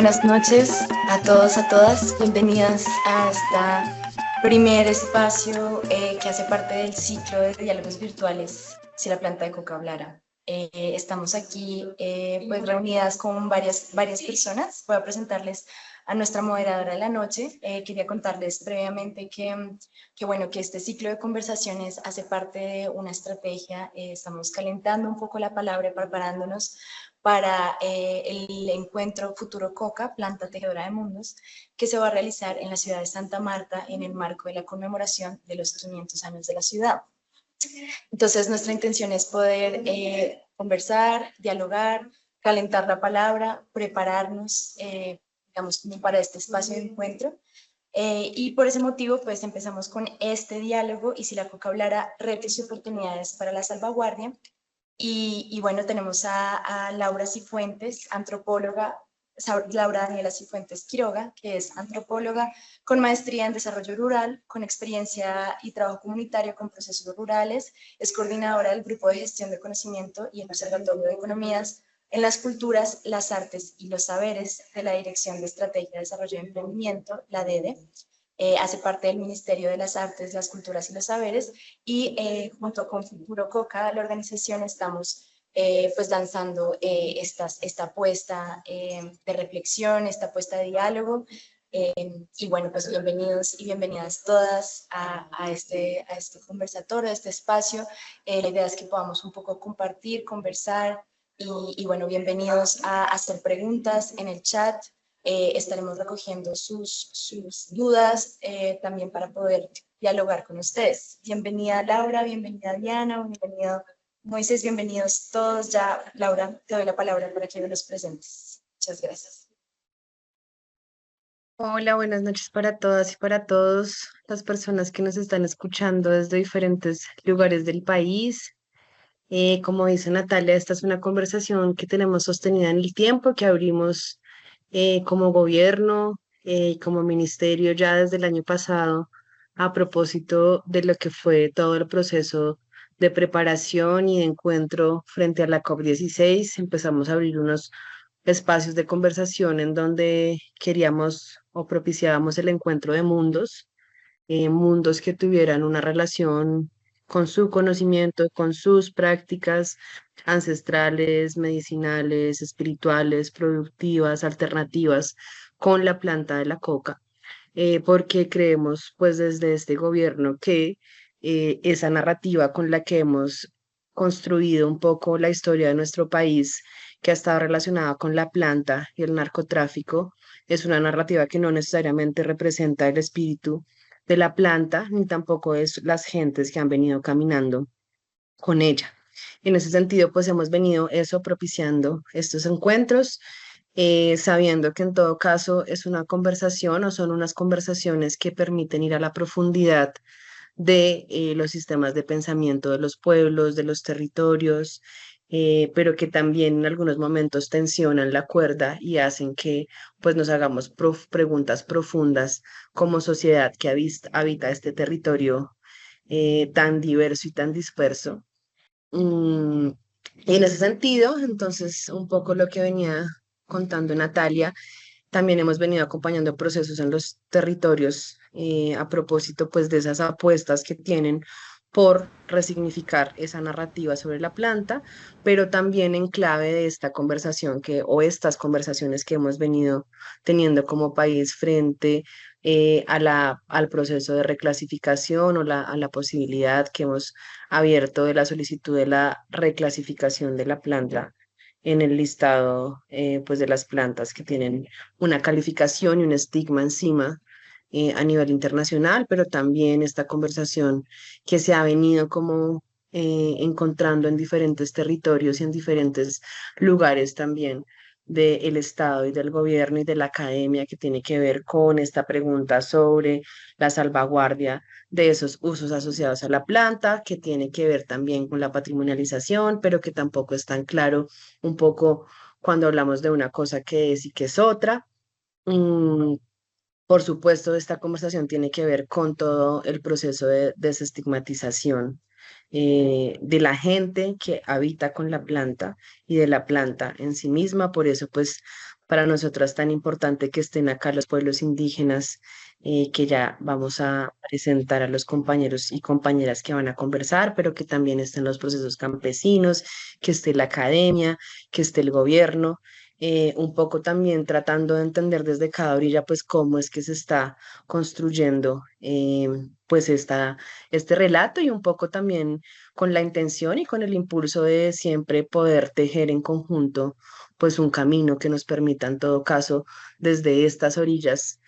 buenas noches a todos, a todas. Bienvenidas a este primer espacio que hace parte del ciclo de diálogos virtuales Si la planta de coca hablara. Estamos aquí pues reunidas con varias personas. Voy a presentarles a nuestra moderadora de la noche. Quería contarles previamente que este ciclo de conversaciones hace parte de una estrategia. Estamos calentando un poco la palabra, preparándonos para el encuentro Futuro Coca, Planta Tejedora de Mundos, que se va a realizar en la ciudad de Santa Marta en el marco de la conmemoración de los 500 años de la ciudad. Entonces, nuestra intención es poder conversar, dialogar, calentar la palabra, prepararnos, digamos, como para este espacio de encuentro. Y por ese motivo, pues empezamos con este diálogo y si la coca hablara, retos y oportunidades para la salvaguardia. Y bueno, tenemos a Laura Cifuentes, antropóloga, Laura Daniela Cifuentes Quiroga, que es antropóloga con maestría en desarrollo rural, con experiencia y trabajo comunitario con procesos rurales, es coordinadora del Grupo de Gestión de Conocimiento y el Observatorio de Economías en las Culturas, las Artes y los Saberes de la Dirección de Estrategia de Desarrollo y Emprendimiento, la DEDE. Hace parte del Ministerio de las Artes, las Culturas y los Saberes y junto con Futuro Coca, la organización, estamos pues lanzando esta apuesta de reflexión, esta apuesta de diálogo. Y bueno, pues bienvenidos y bienvenidas todas a este conversatorio, a este espacio. La idea es que podamos un poco compartir, conversar y bueno, bienvenidos a hacer preguntas en el chat. Estaremos recogiendo sus dudas también para poder dialogar con ustedes. Bienvenida Laura, bienvenida Diana, bienvenido Moisés, bienvenidos todos. Ya, Laura, te doy la palabra para que los presentes. Muchas gracias. Hola, buenas noches para todas y para todos las personas que nos están escuchando desde diferentes lugares del país. Como dice Natalia, esta es una conversación que tenemos sostenida en el tiempo, que abrimos como gobierno, como ministerio ya desde el año pasado, a propósito de lo que fue todo el proceso de preparación y de encuentro frente a la COP16. Empezamos a abrir unos espacios de conversación en donde queríamos o propiciábamos el encuentro de mundos, mundos que tuvieran una relación con su conocimiento, con sus prácticas ancestrales, medicinales, espirituales, productivas, alternativas, con la planta de la coca, porque creemos pues desde este gobierno que esa narrativa con la que hemos construido un poco la historia de nuestro país, que ha estado relacionada con la planta y el narcotráfico, es una narrativa que no necesariamente representa el espíritu de la planta, ni tampoco es las gentes que han venido caminando con ella. En ese sentido, pues hemos venido eso propiciando estos encuentros, sabiendo que en todo caso es una conversación o son unas conversaciones que permiten ir a la profundidad de los sistemas de pensamiento de los pueblos, de los territorios, pero que también en algunos momentos tensionan la cuerda y hacen que pues nos hagamos preguntas profundas como sociedad que habita este territorio tan diverso y tan disperso. Mm, y en ese sentido, entonces, un poco lo que venía contando Natalia, también hemos venido acompañando procesos en los territorios a propósito pues de esas apuestas que tienen por resignificar esa narrativa sobre la planta, pero también en clave de esta conversación o estas conversaciones que hemos venido teniendo como país frente al proceso de reclasificación o a la posibilidad que hemos abierto de la solicitud de la reclasificación de la planta en el listado pues de las plantas que tienen una calificación y un estigma encima a nivel internacional, pero también esta conversación que se ha venido como encontrando en diferentes territorios y en diferentes lugares también del Estado y del gobierno y de la academia, que tiene que ver con esta pregunta sobre la salvaguardia de esos usos asociados a la planta, que tiene que ver también con la patrimonialización, pero que tampoco es tan claro un poco cuando hablamos de una cosa que es y que es otra. Mm, por supuesto, esta conversación tiene que ver con todo el proceso de desestigmatización de la gente que habita con la planta y de la planta en sí misma. Por eso, pues, para nosotras tan importante que estén acá los pueblos indígenas, que ya vamos a presentar a los compañeros y compañeras que van a conversar, pero que también estén los procesos campesinos, que esté la academia, que esté el gobierno, un poco también tratando de entender desde cada orilla, pues cómo es que se está construyendo, pues este relato y un poco también con la intención y con el impulso de siempre poder tejer en conjunto pues un camino que nos permita en todo caso desde estas orillas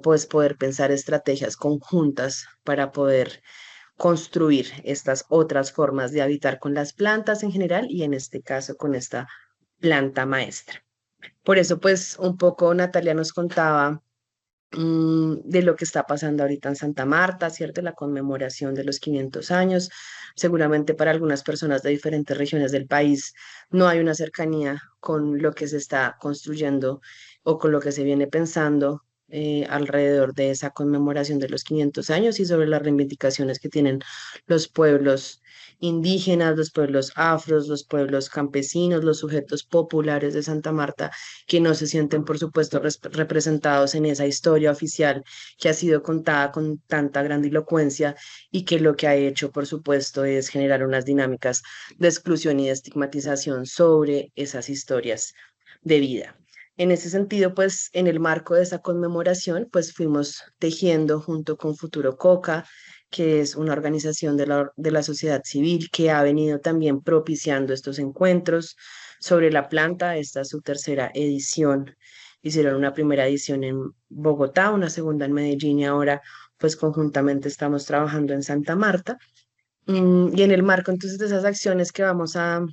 pues poder pensar estrategias conjuntas para poder construir estas otras formas de habitar con las plantas en general y en este caso con esta planta maestra. Por eso pues un poco Natalia nos contaba de lo que está pasando ahorita en Santa Marta, ¿cierto? La conmemoración de los 500 años. Seguramente para algunas personas de diferentes regiones del país no hay una cercanía con lo que se está construyendo o con lo que se viene pensando alrededor de esa conmemoración de los 500 años y sobre las reivindicaciones que tienen los pueblos indígenas, los pueblos afros, los pueblos campesinos, los sujetos populares de Santa Marta que no se sienten, por supuesto, representados en esa historia oficial que ha sido contada con tanta grandilocuencia y que lo que ha hecho, por supuesto, es generar unas dinámicas de exclusión y de estigmatización sobre esas historias de vida. En ese sentido, pues, en el marco de esa conmemoración, pues fuimos tejiendo junto con Futuro Coca, que es una organización de la sociedad civil que ha venido también propiciando estos encuentros sobre la planta. Esta es su tercera edición. Hicieron una primera edición en Bogotá, una segunda en Medellín y ahora pues conjuntamente estamos trabajando en Santa Marta. Y en el marco entonces de esas acciones que vamos a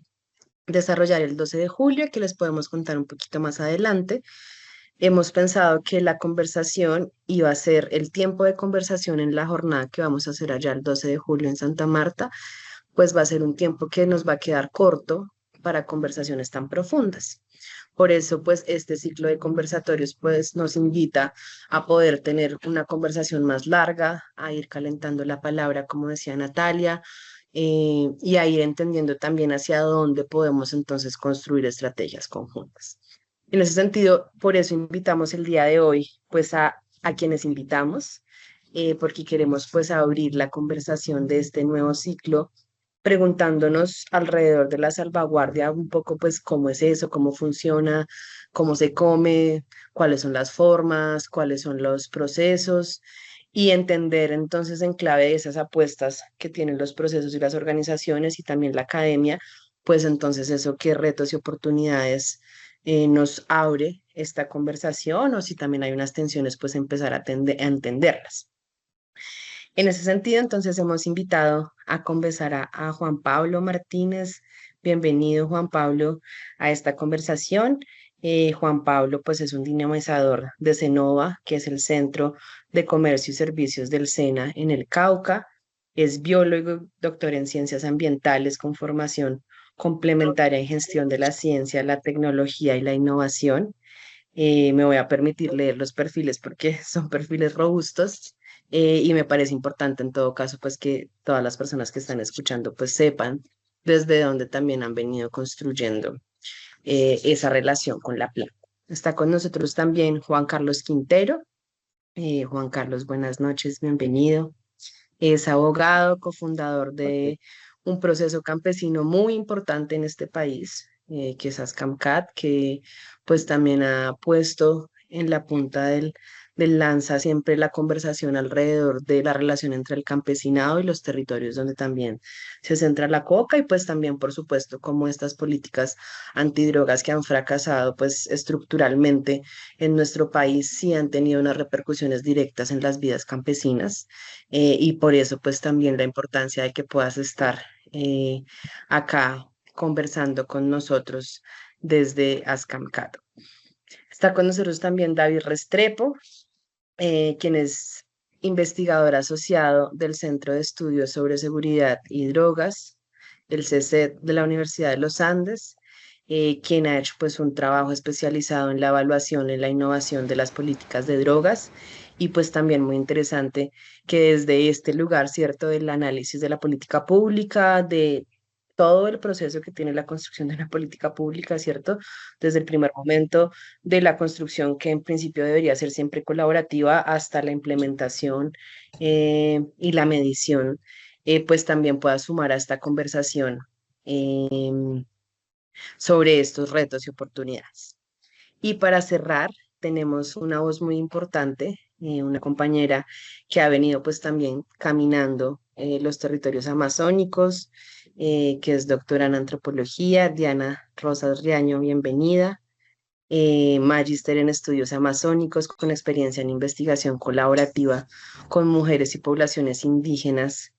desarrollar el 12 de julio, que les podemos contar un poquito más adelante, hemos pensado que la conversación iba a ser el tiempo de conversación en la jornada que vamos a hacer allá el 12 de julio en Santa Marta, pues va a ser un tiempo que nos va a quedar corto para conversaciones tan profundas. Por eso, pues, este ciclo de conversatorios, pues, nos invita a poder tener una conversación más larga, a ir calentando la palabra, como decía Natalia, y a ir entendiendo también hacia dónde podemos entonces construir estrategias conjuntas. En ese sentido, por eso invitamos el día de hoy, pues, a quienes invitamos, porque queremos, pues, abrir la conversación de este nuevo ciclo preguntándonos alrededor de la salvaguardia un poco, pues, cómo es eso, cómo funciona, cómo se come, cuáles son las formas, cuáles son los procesos y entender entonces en clave de esas apuestas que tienen los procesos y las organizaciones y también la academia, pues entonces eso qué retos y oportunidades nos abre esta conversación o si también hay unas tensiones, pues empezar a entenderlas. En ese sentido, entonces hemos invitado a conversar a Juan Pablo Martínez. Bienvenido, Juan Pablo, a esta conversación. Juan Pablo, pues es un dinamizador de Cenova, que es el Centro de Comercio y Servicios del SENA en el Cauca. Es biólogo, doctor en ciencias ambientales con formación complementaria en gestión de la ciencia, la tecnología y la innovación. Me voy a permitir leer los perfiles porque son perfiles robustos y me parece importante en todo caso pues que todas las personas que están escuchando pues sepan desde dónde también han venido construyendo esa relación con la planta. Está con nosotros también Juan Carlos Quintero. Juan Carlos, buenas noches, bienvenido. Es abogado, cofundador de un proceso campesino muy importante en este país, que es ASCAMCAT, que pues también ha puesto en la punta del lanza siempre la conversación alrededor de la relación entre el campesinado y los territorios donde también se centra la coca y pues también, por supuesto, como estas políticas antidrogas que han fracasado pues estructuralmente en nuestro país sí han tenido unas repercusiones directas en las vidas campesinas y por eso pues también la importancia de que puedas estar acá conversando con nosotros desde Ascamcat. Está con nosotros también David Restrepo, quien es investigador asociado del Centro de Estudios sobre Seguridad y Drogas, el CECED de la Universidad de los Andes, quien ha hecho pues un trabajo especializado en la evaluación y la innovación de las políticas de drogas y pues también muy interesante que desde este lugar, ¿cierto?, del análisis de la política pública, de todo el proceso que tiene la construcción de una política pública, ¿cierto? Desde el primer momento de la construcción, que en principio debería ser siempre colaborativa, hasta la implementación y la medición, pues también pueda sumar a esta conversación sobre estos retos y oportunidades. Y para cerrar, tenemos una voz muy importante, una compañera que ha venido pues también caminando los territorios amazónicos, que es doctora en antropología, Diana Rosas Riaño, bienvenida. Magíster en estudios amazónicos con experiencia en investigación colaborativa con mujeres y poblaciones indígenas,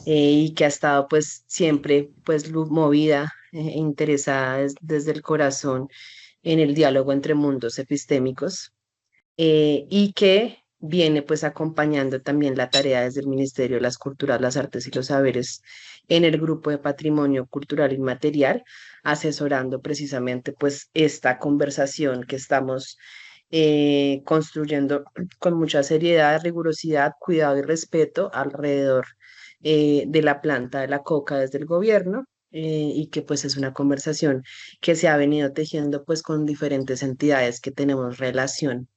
y que ha estado pues siempre pues movida e interesada desde el corazón en el diálogo entre mundos epistémicos, y que viene pues acompañando también la tarea desde el Ministerio de las Culturas, las Artes y los Saberes en el grupo de Patrimonio Cultural Inmaterial, asesorando precisamente pues esta conversación que estamos construyendo con mucha seriedad, rigurosidad, cuidado y respeto alrededor de la planta de la coca desde el gobierno, y que pues es una conversación que se ha venido tejiendo pues con diferentes entidades que tenemos relación,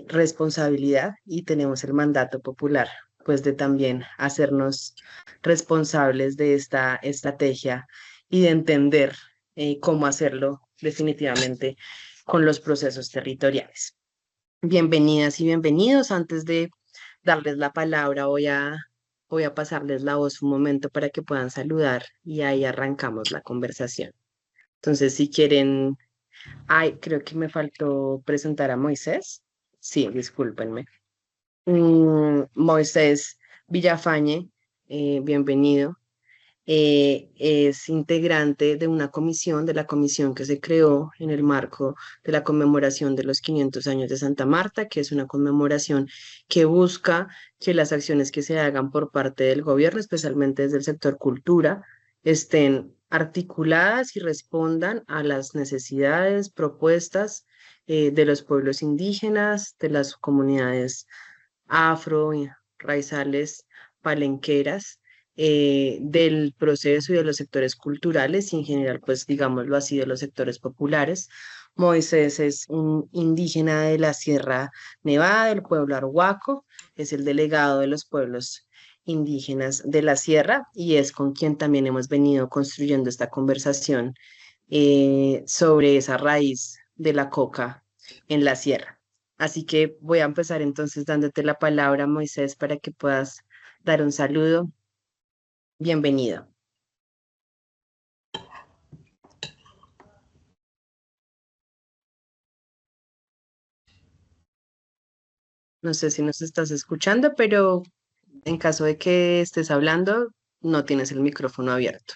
responsabilidad, y tenemos el mandato popular pues de también hacernos responsables de esta estrategia y de entender cómo hacerlo definitivamente con los procesos territoriales. Bienvenidas y bienvenidos. Antes de darles la palabra, voy a pasarles la voz un momento para que puedan saludar y ahí arrancamos la conversación. Entonces, si quieren, ay, creo que me faltó presentar a Moisés. Sí, discúlpenme. Moisés Villafañe, bienvenido. Es integrante de una comisión, de la comisión que se creó en el marco de la conmemoración de los 500 años de Santa Marta, que es una conmemoración que busca que las acciones que se hagan por parte del gobierno, especialmente desde el sector cultura, estén articuladas y respondan a las necesidades, propuestas de los pueblos indígenas, de las comunidades afro, raizales, palenqueras, del proceso y de los sectores culturales y en general, pues digámoslo así, de los sectores populares. Moisés es un indígena de la Sierra Nevada, del pueblo Arhuaco, es el delegado de los pueblos indígenas de la Sierra y es con quien también hemos venido construyendo esta conversación sobre esa raíz de la coca en la sierra. Así que voy a empezar entonces dándote la palabra, Moisés, para que puedas dar un saludo. Bienvenido. No sé si nos estás escuchando, pero en caso de que estés hablando, no tienes el micrófono abierto.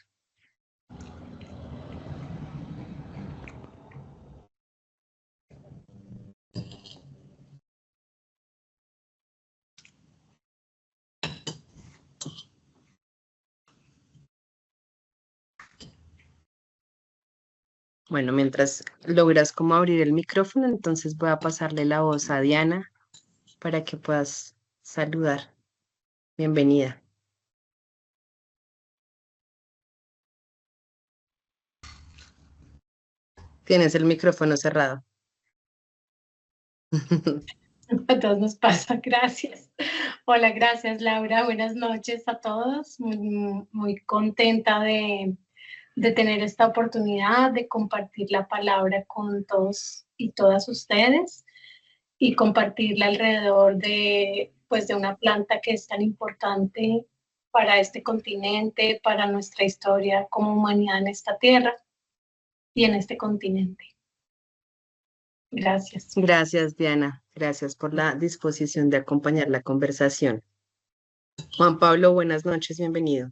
Bueno, mientras logras como abrir el micrófono, entonces voy a pasarle la voz a Diana para que puedas saludar. Bienvenida. Tienes el micrófono cerrado. A todos nos pasa, gracias. Hola, gracias Laura, buenas noches a todos. Muy contenta de tener esta oportunidad de compartir la palabra con todos y todas ustedes y compartirla alrededor de, pues, de una planta que es tan importante para este continente, para nuestra historia como humanidad en esta tierra y en este continente. Gracias. Gracias, Diana. Gracias por la disposición de acompañar la conversación. Juan Pablo, buenas noches, bienvenido.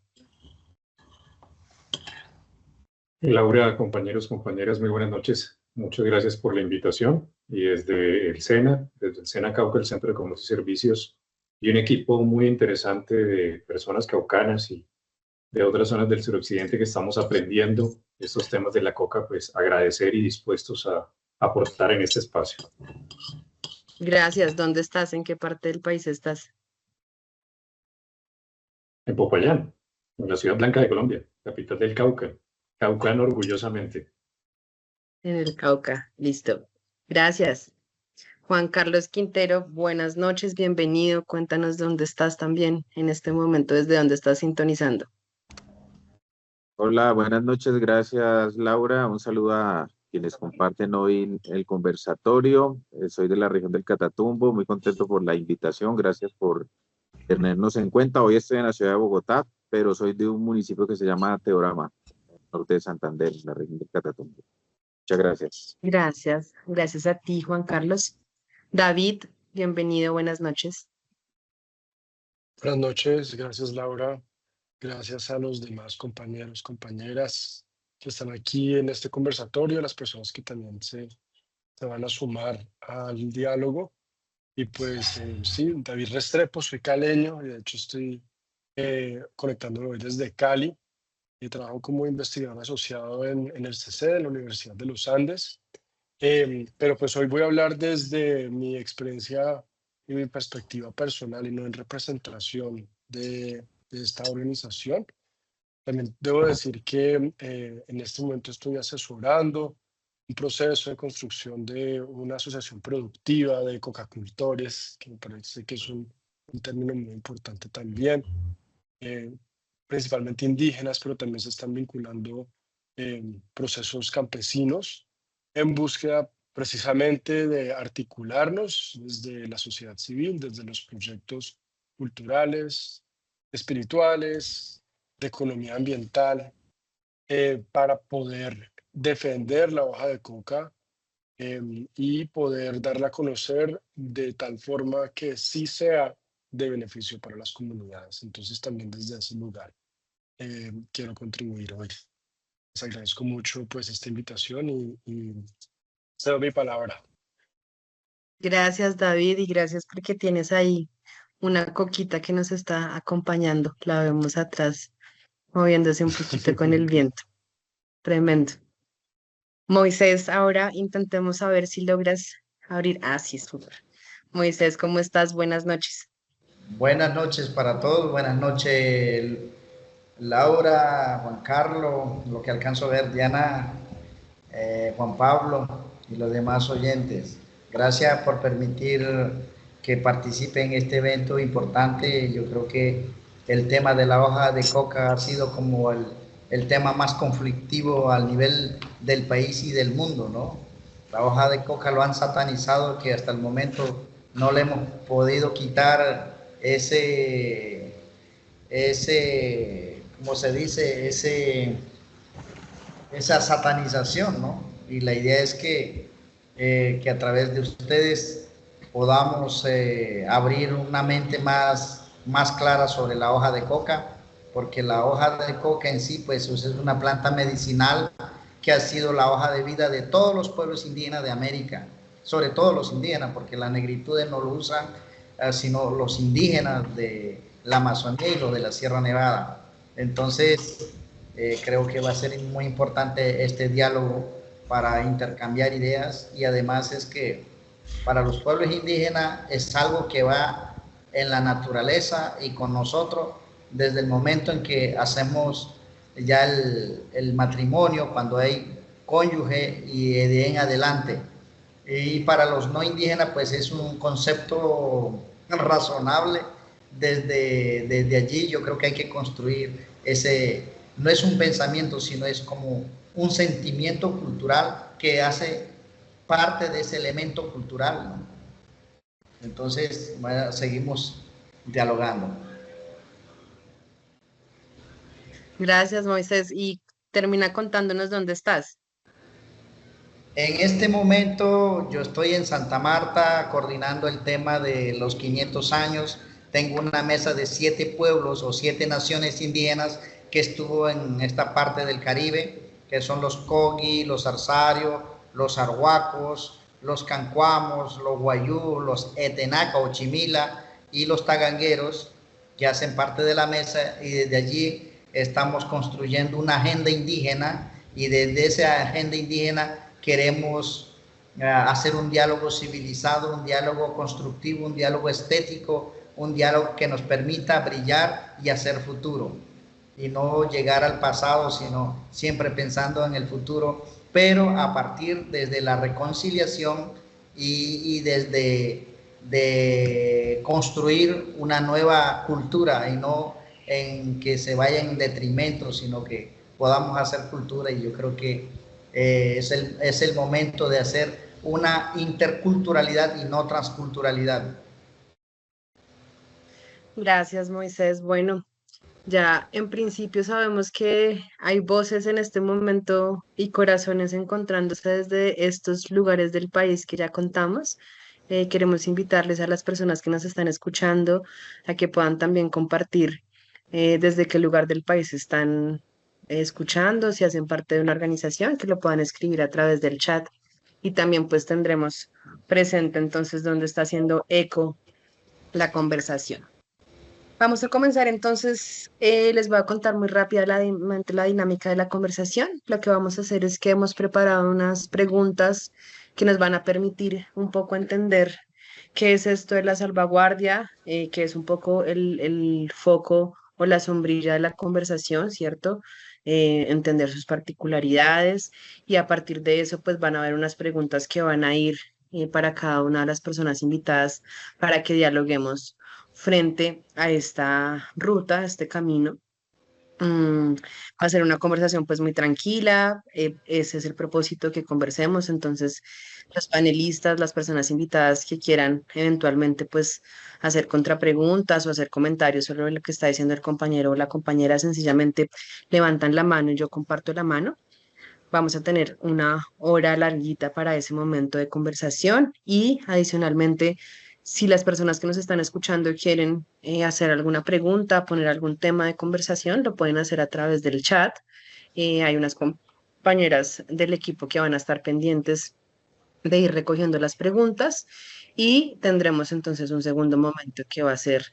Laura, compañeros, compañeras, muy buenas noches. Muchas gracias por la invitación. Y desde el SENA Cauca, el Centro de Comercio y Servicios, y un equipo muy interesante de personas caucanas y de otras zonas del suroccidente que estamos aprendiendo estos temas de la coca, pues agradecer y dispuestos a aportar en este espacio. Gracias. ¿Dónde estás? ¿En qué parte del país estás? En Popayán, en la Ciudad Blanca de Colombia, capital del Cauca, caucano orgullosamente. En el Cauca, listo. Gracias. Juan Carlos Quintero, buenas noches, bienvenido. Cuéntanos dónde estás también en este momento, desde dónde estás sintonizando. Hola, buenas noches, gracias Laura. Un saludo a quienes comparten hoy el conversatorio. Soy de la región del Catatumbo, muy contento por la invitación, gracias por tenernos en cuenta. Hoy estoy en la ciudad de Bogotá, pero soy de un municipio que se llama Teorama, norte de Santander, en la región del Catatumbo. Muchas gracias. Gracias, gracias a ti, Juan Carlos. David, bienvenido, buenas noches. Buenas noches, gracias Laura, gracias a los demás compañeros, compañeras que están aquí en este conversatorio, a las personas que también se van a sumar al diálogo. Y pues sí, David Restrepo, soy caleño y de hecho estoy conectándome hoy desde Cali y trabajo como investigador asociado en el CC de la Universidad de los Andes. Pero pues hoy voy a hablar desde mi experiencia y mi perspectiva personal y no en representación de esta organización. También debo decir que en este momento estoy asesorando un proceso de construcción de una asociación productiva de cocacultores, que me parece que es un término muy importante también, principalmente indígenas, pero también se están vinculando procesos campesinos en búsqueda precisamente de articularnos desde la sociedad civil, desde los proyectos culturales, espirituales, de economía ambiental, para poder defender la hoja de coca y poder darla a conocer de tal forma que sí sea de beneficio para las comunidades. Entonces también desde ese lugar quiero contribuir hoy. Les agradezco mucho pues esta invitación y cedo mi palabra. Gracias, David, y gracias porque tienes ahí una coquita que nos está acompañando. La vemos atrás, moviéndose un poquito con el viento. Tremendo. Moisés, ahora intentemos saber si logras abrir. Ah, sí, súper. Moisés, ¿cómo estás? Buenas noches. Buenas noches para todos, buenas noches Laura, Juan Carlos, lo que alcanzo a ver, Diana, Juan Pablo y los demás oyentes. Gracias por permitir que participe en este evento importante. Yo creo que el tema de la hoja de coca ha sido como el tema más conflictivo al nivel del país y del mundo, ¿no? La hoja de coca lo han satanizado que hasta el momento no le hemos podido quitar ¿cómo se dice? Esa satanización, ¿no? Y la idea es que a través de ustedes podamos abrir una mente más clara sobre la hoja de coca, porque la hoja de coca en sí, pues es una planta medicinal que ha sido la hoja de vida de todos los pueblos indígenas de América, sobre todo los indígenas, porque la negritud no lo usan, sino los indígenas de la Amazonía y los de la Sierra Nevada. Entonces, creo que va a ser muy importante este diálogo para intercambiar ideas, y además es que para los pueblos indígenas es algo que va en la naturaleza y con nosotros desde el momento en que hacemos ya el matrimonio, cuando hay cónyuge y de ahí en adelante. Y para los no indígenas pues es un concepto razonable. Desde allí yo creo que hay que construir ese, no es un pensamiento, sino es como un sentimiento cultural que hace parte de ese elemento cultural, ¿no? Entonces, bueno, seguimos dialogando. Gracias, Moisés. Y termina contándonos dónde estás. En este momento yo estoy en Santa Marta coordinando el tema de los 500 años. Tengo una mesa de 7 pueblos o 7 naciones indígenas que estuvo en esta parte del Caribe, que son los Kogi, los Arsarios, los Arhuacos, los Cancuamos, los Guayú, los Etenaca o Chimila y los Tagangueros, que hacen parte de la mesa, y desde allí estamos construyendo una agenda indígena, y desde esa agenda indígena queremos hacer un diálogo civilizado, un diálogo constructivo, un diálogo estético, un diálogo que nos permita brillar y hacer futuro. y no llegar al pasado, sino siempre pensando en el futuro, pero a partir desde la reconciliación y desde de construir una nueva cultura y no en que se vaya en detrimento, sino que podamos hacer cultura. Y yo creo que es el momento de hacer una interculturalidad y no transculturalidad. Gracias, Moisés. Bueno, ya en principio sabemos que hay voces en este momento y corazones encontrándose desde estos lugares del país que ya contamos. Queremos invitarles a las personas que nos están escuchando a que puedan también compartir desde qué lugar del país están escuchando, si hacen parte de una organización, que lo puedan escribir a través del chat. Y también pues tendremos presente entonces dónde está haciendo eco la conversación. Vamos a comenzar entonces, les voy a contar muy rápidamente la dinámica de la conversación. Lo que vamos a hacer es que hemos preparado unas preguntas que nos van a permitir un poco entender qué es esto de la salvaguardia, que es un poco el foco o la sombrilla de la conversación, ¿cierto? Entender sus particularidades y a partir de eso pues van a haber unas preguntas que van a ir para cada una de las personas invitadas para que dialoguemos frente a esta ruta, a este camino. Va a ser una conversación pues muy tranquila, ese es el propósito, que conversemos. Entonces los panelistas, las personas invitadas que quieran eventualmente pues hacer contrapreguntas o hacer comentarios sobre lo que está diciendo el compañero o la compañera, sencillamente levantan la mano y yo comparto la mano. Vamos a tener una hora larguita para ese momento de conversación y adicionalmente, si las personas que nos están escuchando quieren hacer alguna pregunta, poner algún tema de conversación, lo pueden hacer a través del chat. Hay unas compañeras del equipo que van a estar pendientes de ir recogiendo las preguntas y tendremos entonces un segundo momento que va a ser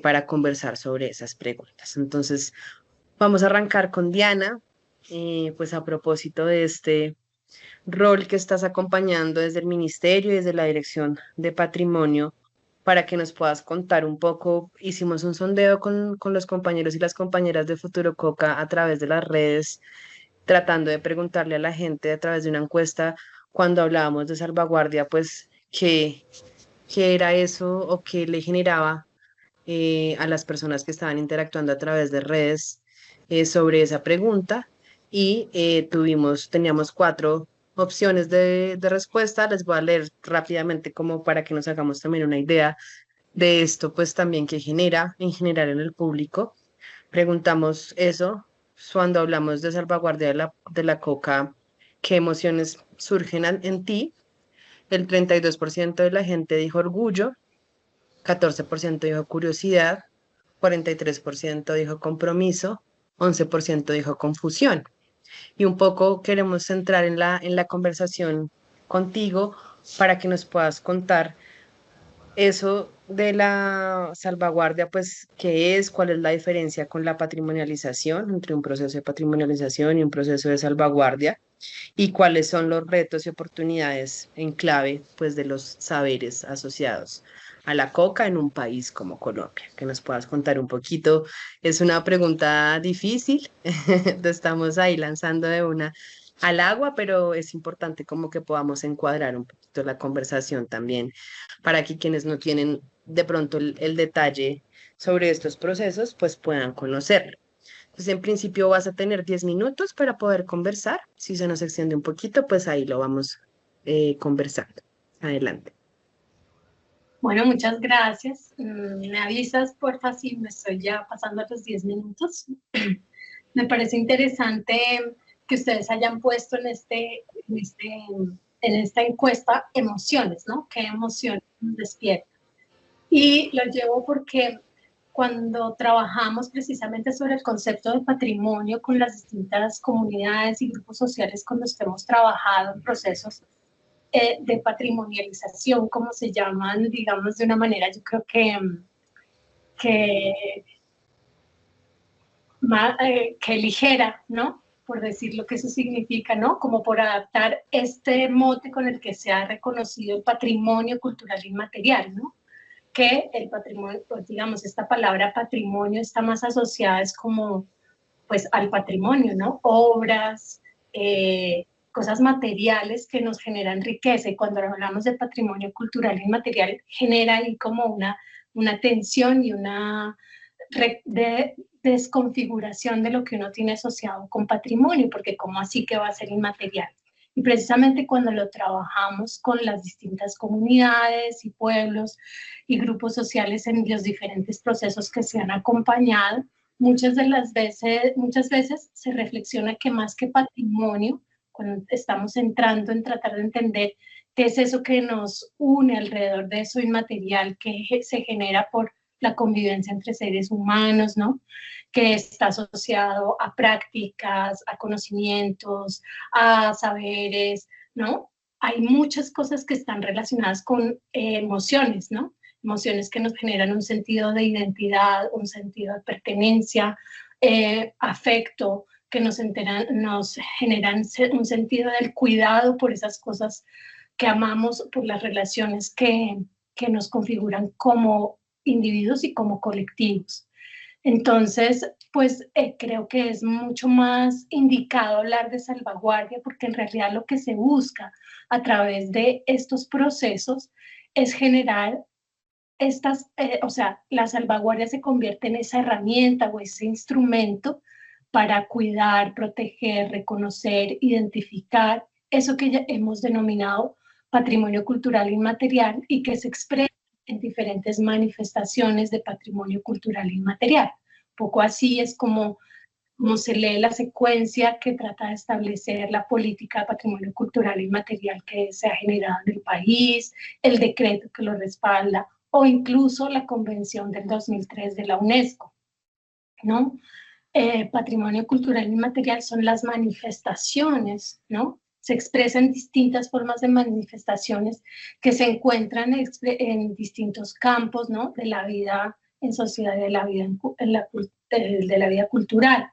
para conversar sobre esas preguntas. Entonces, vamos a arrancar con Diana, pues a propósito de este rol que estás acompañando desde el Ministerio y desde la Dirección de Patrimonio, para que nos puedas contar un poco. Hicimos un sondeo con los compañeros y las compañeras de Futuro Coca a través de las redes, tratando de preguntarle a la gente a través de una encuesta, cuando hablábamos de salvaguardia, pues qué era eso o qué le generaba a las personas que estaban interactuando a través de redes sobre esa pregunta y teníamos 4 opciones de respuesta. Les voy a leer rápidamente como para que nos hagamos también una idea de esto, pues también que genera en general en el público. Preguntamos eso, cuando hablamos de salvaguardia de la coca, ¿qué emociones surgen en ti? El 32% de la gente dijo orgullo, 14% dijo curiosidad, 43% dijo compromiso, 11% dijo confusión. Y un poco queremos centrar en la conversación contigo para que nos puedas contar eso de la salvaguardia, pues, ¿qué es? ¿Cuál es la diferencia con la patrimonialización, entre un proceso de patrimonialización y un proceso de salvaguardia? ¿Y cuáles son los retos y oportunidades en clave, pues, de los saberes asociados a la coca en un país como Colombia? Que nos puedas contar un poquito. Es una pregunta difícil, te estamos ahí lanzando de una al agua, pero es importante como que podamos encuadrar un poquito la conversación también, para que quienes no tienen de pronto el detalle sobre estos procesos, pues puedan conocerlo. Pues en principio vas a tener 10 minutos para poder conversar. Si se nos extiende un poquito, pues ahí lo vamos conversando. Adelante. Bueno, muchas gracias. Me avisas, porfa, si me estoy ya pasando los 10 minutos. Me parece interesante que ustedes hayan puesto en esta encuesta emociones, ¿no? ¿Qué emociones nos despiertan? Y lo llevo porque cuando trabajamos precisamente sobre el concepto de patrimonio con las distintas comunidades y grupos sociales con los que hemos trabajado en procesos de patrimonialización, como se llaman, digamos, de una manera, yo creo que ligera, ¿no? Por decir lo que eso significa, ¿no? Como por adaptar este mote con el que se ha reconocido el patrimonio cultural inmaterial, ¿no? Que el patrimonio, pues digamos, esta palabra patrimonio está más asociada, es como pues al patrimonio, ¿no? Obras, cosas materiales que nos generan riqueza, y cuando hablamos de patrimonio cultural y material genera ahí como una tensión y una desconfiguración de lo que uno tiene asociado con patrimonio, porque ¿cómo así que va a ser inmaterial? Y precisamente cuando lo trabajamos con las distintas comunidades y pueblos y grupos sociales en los diferentes procesos que se han acompañado, muchas veces se reflexiona que más que patrimonio, cuando estamos entrando en tratar de entender qué es eso que nos une alrededor de eso inmaterial que se genera por la convivencia entre seres humanos, ¿no? Que está asociado a prácticas, a conocimientos, a saberes, ¿no? Hay muchas cosas que están relacionadas con emociones, ¿no? Emociones que nos generan un sentido de identidad, un sentido de pertenencia, afecto, que nos generan un sentido del cuidado por esas cosas que amamos, por las relaciones que nos configuran como individuos y como colectivos. Entonces, pues creo que es mucho más indicado hablar de salvaguardia, porque en realidad lo que se busca a través de estos procesos es generar la salvaguardia se convierte en esa herramienta o ese instrumento para cuidar, proteger, reconocer, identificar eso que ya hemos denominado patrimonio cultural inmaterial y que se expresa en diferentes manifestaciones de patrimonio cultural inmaterial. Poco así es como se lee la secuencia que trata de establecer la política de patrimonio cultural inmaterial que se ha generado en el país, el decreto que lo respalda, o incluso la Convención del 2003 de la UNESCO, ¿no? Patrimonio cultural inmaterial son las manifestaciones, ¿no? Se expresan distintas formas de manifestaciones que se encuentran en distintos campos, ¿no? De la vida en sociedad, de la vida, de la vida cultural.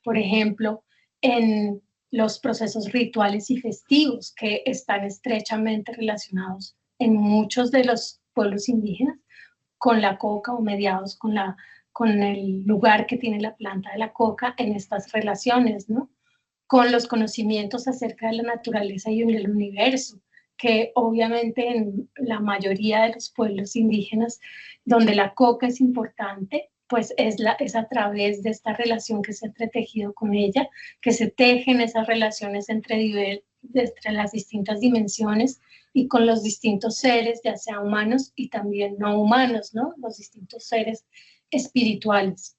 Por ejemplo, en los procesos rituales y festivos que están estrechamente relacionados en muchos de los pueblos indígenas con la coca o mediados con el lugar que tiene la planta de la coca en estas relaciones, ¿no? Con los conocimientos acerca de la naturaleza y del universo, que obviamente en la mayoría de los pueblos indígenas, donde la coca es importante, pues es a través de esta relación que se ha entretejido con ella, que se tejen esas relaciones entre las distintas dimensiones y con los distintos seres, ya sea humanos y también no humanos, ¿no? Los distintos seres espirituales.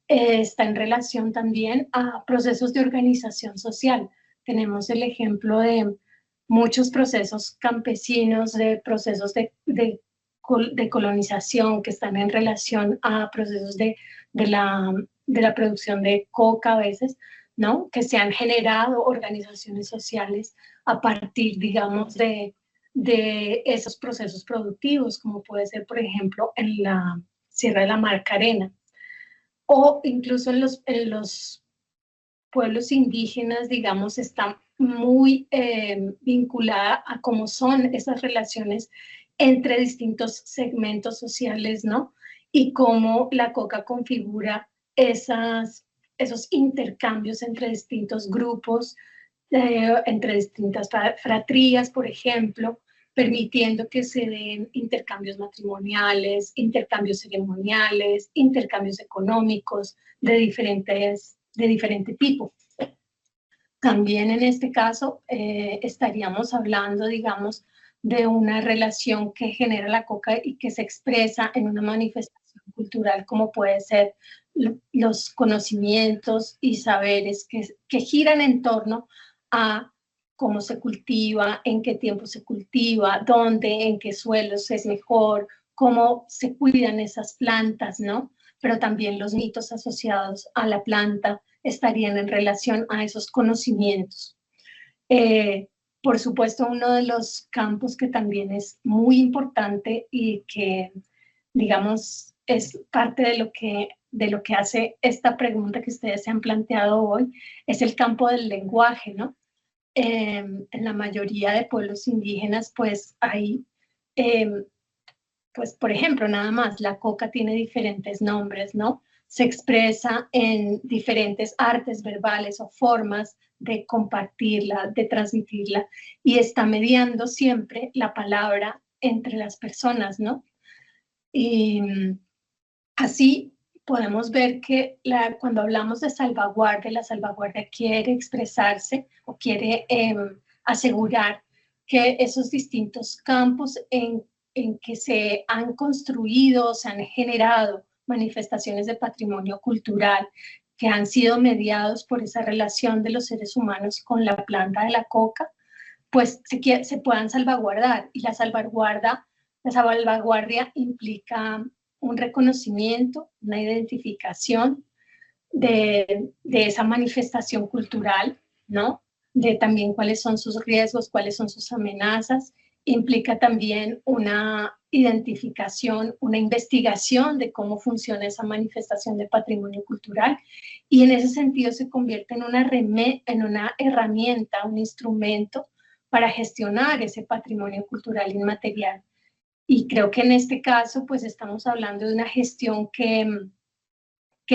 Está en relación también a procesos de organización social. Tenemos el ejemplo de muchos procesos campesinos, de procesos de colonización que están en relación a procesos de la producción de coca a veces, ¿no? Que se han generado organizaciones sociales a partir, digamos, de esos procesos productivos, como puede ser, por ejemplo, en la Sierra de la Marcarena, o incluso en los pueblos indígenas, digamos, está muy vinculada a cómo son esas relaciones entre distintos segmentos sociales, ¿no? Y cómo la coca configura esos intercambios entre distintos grupos, entre distintas fratrías, por ejemplo, permitiendo que se den intercambios matrimoniales, intercambios ceremoniales, intercambios económicos de diferente tipo. También en este caso estaríamos hablando, digamos, de una relación que genera la coca y que se expresa en una manifestación cultural, como puede ser los conocimientos y saberes que giran en torno a cómo se cultiva, en qué tiempo se cultiva, dónde, en qué suelos es mejor, cómo se cuidan esas plantas, ¿no? Pero también los mitos asociados a la planta estarían en relación a esos conocimientos. Por supuesto, uno de los campos que también es muy importante y que, digamos, es parte de lo que hace esta pregunta que ustedes se han planteado hoy, es el campo del lenguaje, ¿no? En la mayoría de pueblos indígenas, pues hay, pues por ejemplo, nada más, la coca tiene diferentes nombres, ¿no? se expresa en diferentes artes verbales o formas de compartirla, de transmitirla, y está mediando siempre la palabra entre las personas, ¿no? Y así podemos ver que cuando hablamos de salvaguardia, la salvaguardia quiere expresarse o quiere asegurar que esos distintos campos en que se han construido, se han generado manifestaciones de patrimonio cultural que han sido mediados por esa relación de los seres humanos con la planta de la coca, pues se puedan salvaguardar. Y la salvaguardia implica un reconocimiento, una identificación de esa manifestación cultural, ¿no? De también cuáles son sus riesgos, cuáles son sus amenazas. Implica también una identificación, una investigación de cómo funciona esa manifestación de patrimonio cultural, y en ese sentido se convierte en una herramienta, un instrumento para gestionar ese patrimonio cultural inmaterial. Y creo que en este caso, pues estamos hablando de una gestión que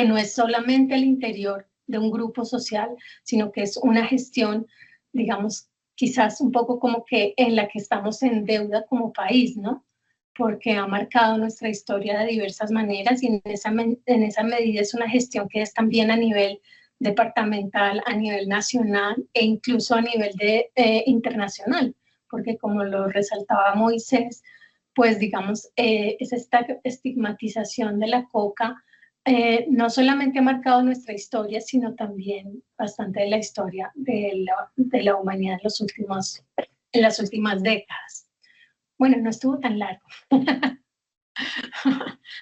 no es solamente al interior de un grupo social, sino que es una gestión, digamos, quizás un poco como que en la que estamos en deuda como país, ¿no? Porque ha marcado nuestra historia de diversas maneras, y en esa medida es una gestión que es también a nivel departamental, a nivel nacional e incluso a nivel internacional, porque como lo resaltaba Moisés, pues digamos, es esta estigmatización de la coca no solamente ha marcado nuestra historia, sino también bastante de la historia de la humanidad en las últimas décadas. Bueno, no estuvo tan largo.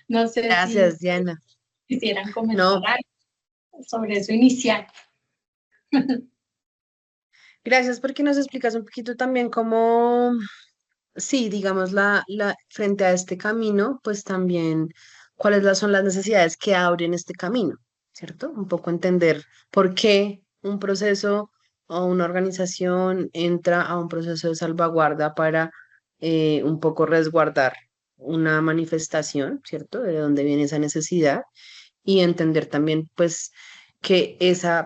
No sé. Gracias, si Diana. quisieran comentar algo sobre eso inicial. Gracias porque nos explicas un poquito también cómo, sí, digamos, frente a este camino, pues también cuáles son las necesidades que abren este camino, ¿cierto? Un poco entender por qué un proceso o una organización entra a un proceso de salvaguarda para un poco resguardar una manifestación, ¿cierto? De dónde viene esa necesidad, y entender también, pues, que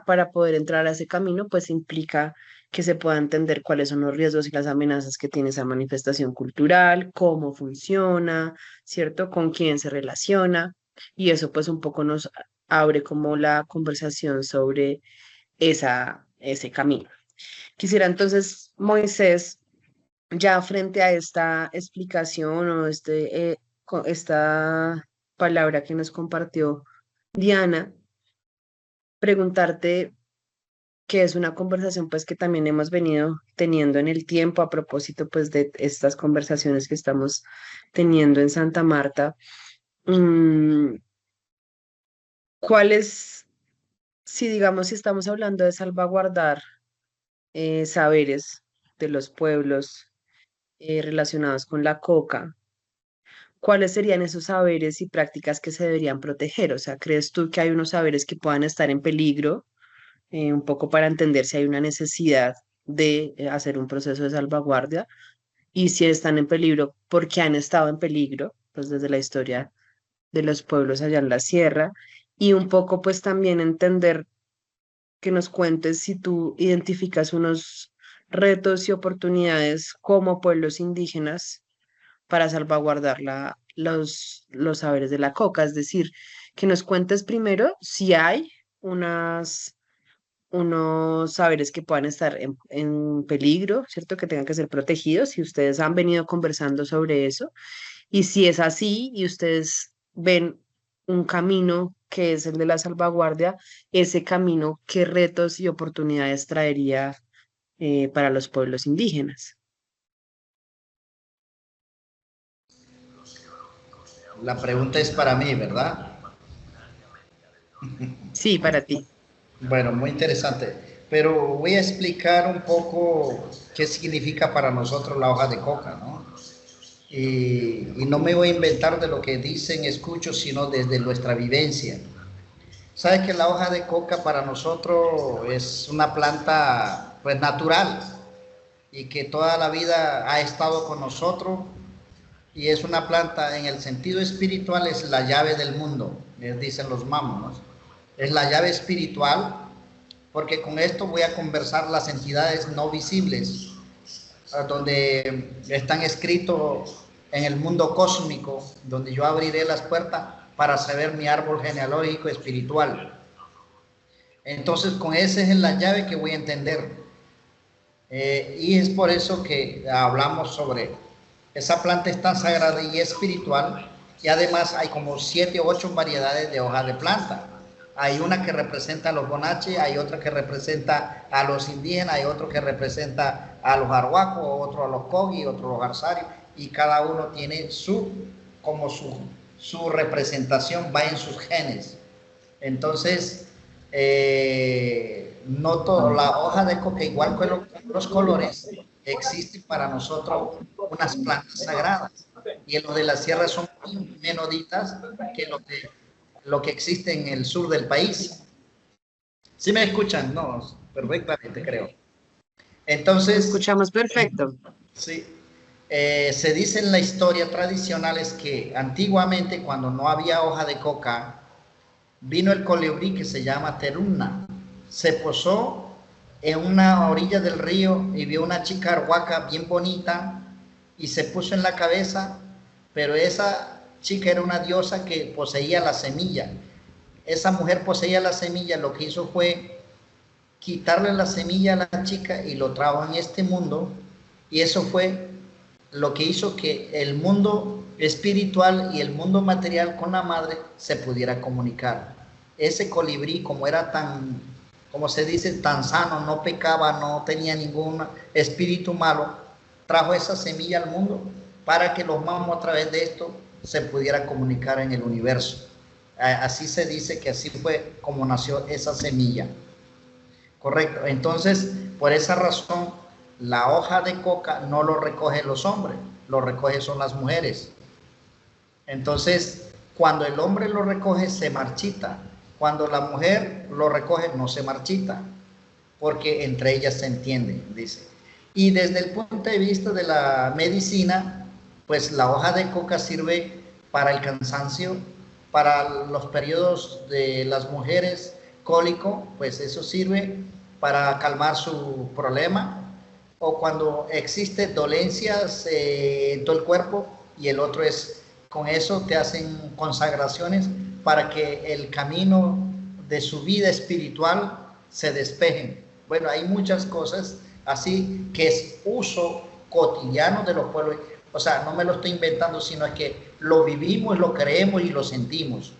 para poder entrar a ese camino, pues implica que se pueda entender cuáles son los riesgos y las amenazas que tiene esa manifestación cultural, cómo funciona, ¿cierto? Con quién se relaciona, y eso pues un poco nos abre como la conversación sobre ese camino. Quisiera entonces, Moisés, ya frente a esta explicación o esta palabra que nos compartió Diana, preguntarte, que es una conversación pues que también hemos venido teniendo en el tiempo a propósito pues de estas conversaciones que estamos teniendo en Santa Marta. ¿Cuál es, si digamos, si estamos hablando de salvaguardar saberes de los pueblos relacionados con la coca, cuáles serían esos saberes y prácticas que se deberían proteger? O sea, ¿crees tú que hay unos saberes que puedan estar en peligro? Un poco para entender si hay una necesidad de hacer un proceso de salvaguardia, y si están en peligro, ¿por qué han estado en peligro? Pues desde la historia de los pueblos allá en la sierra, y un poco pues también entender, que nos cuentes si tú identificas unos retos y oportunidades como pueblos indígenas para salvaguardar los saberes de la coca. Es decir, que nos cuentes primero si hay unos saberes que puedan estar en peligro, ¿cierto? Que tengan que ser protegidos, si ustedes han venido conversando sobre eso, y si es así y ustedes ven un camino que es el de la salvaguardia, ese camino, ¿qué retos y oportunidades traería para los pueblos indígenas? La pregunta es para mí, ¿verdad? Sí, para ti. Bueno, muy interesante. Pero voy a explicar un poco qué significa para nosotros la hoja de coca, ¿no? Y no me voy a inventar de lo que dicen, escucho, sino desde nuestra vivencia. ¿Sabes que la hoja de coca para nosotros es una planta pues natural y que toda la vida ha estado con nosotros y es una planta en el sentido espiritual, es la llave del mundo, les dicen los mámonos. Es la llave espiritual, porque con esto voy a conversar las entidades no visibles, donde están escritos en el mundo cósmico, donde yo abriré las puertas para saber mi árbol genealógico espiritual. Entonces con esa es la llave que voy a entender. Y es por eso que hablamos sobre esa planta, es tan sagrada y espiritual, y además hay como 7 o 8 variedades de hoja de planta. Hay una que representa a los Bonache, hay otra que representa a los indígenas, hay otro que representa a los arhuacos, otro a los cogi, otro a los arsarios, y cada uno tiene su representación, va en sus genes. Entonces, no toda la hoja de coca, igual que los colores, existen para nosotros unas plantas sagradas, y en lo de la sierra son menoditas que lo que existe en el sur del país. ¿Sí me escuchan? No, perfectamente creo. Entonces, Escuchamos perfecto. sí, se dice en la historia tradicional es que antiguamente, cuando no había hoja de coca, vino el colibrí que se llama Terumna, se posó en una orilla del río y vio una chica arhuaca bien bonita y se puso en la cabeza, pero esa chica era una diosa que poseía la semilla. Esa mujer poseía la semilla, lo que hizo fue quitarle la semilla a la chica y lo trajo en este mundo, y eso fue lo que hizo que el mundo espiritual y el mundo material con la madre se pudiera comunicar. Ese colibrí, como era tan, como se dice, tan sano, no pecaba, no tenía ningún espíritu malo, trajo esa semilla al mundo para que los mamos a través de esto se pudiera comunicar en el universo. Así se dice que así fue como nació esa semilla. Correcto. Entonces, por esa razón, la hoja de coca no lo recogen los hombres, lo recogen son las mujeres. Entonces, cuando el hombre lo recoge, se marchita. Cuando la mujer lo recoge, no se marchita, porque entre ellas se entiende, dice. Y desde el punto de vista de la medicina, pues la hoja de coca sirve para el cansancio, para los periodos de las mujeres cólico, pues eso sirve para calmar su problema, o cuando existen dolencias en todo el cuerpo, y el otro es, con eso te hacen consagraciones para que el camino de su vida espiritual se despejen. Bueno, hay muchas cosas así que es uso cotidiano de los pueblos. O sea, no me lo estoy inventando, sino es que lo vivimos, lo creemos y lo sentimos.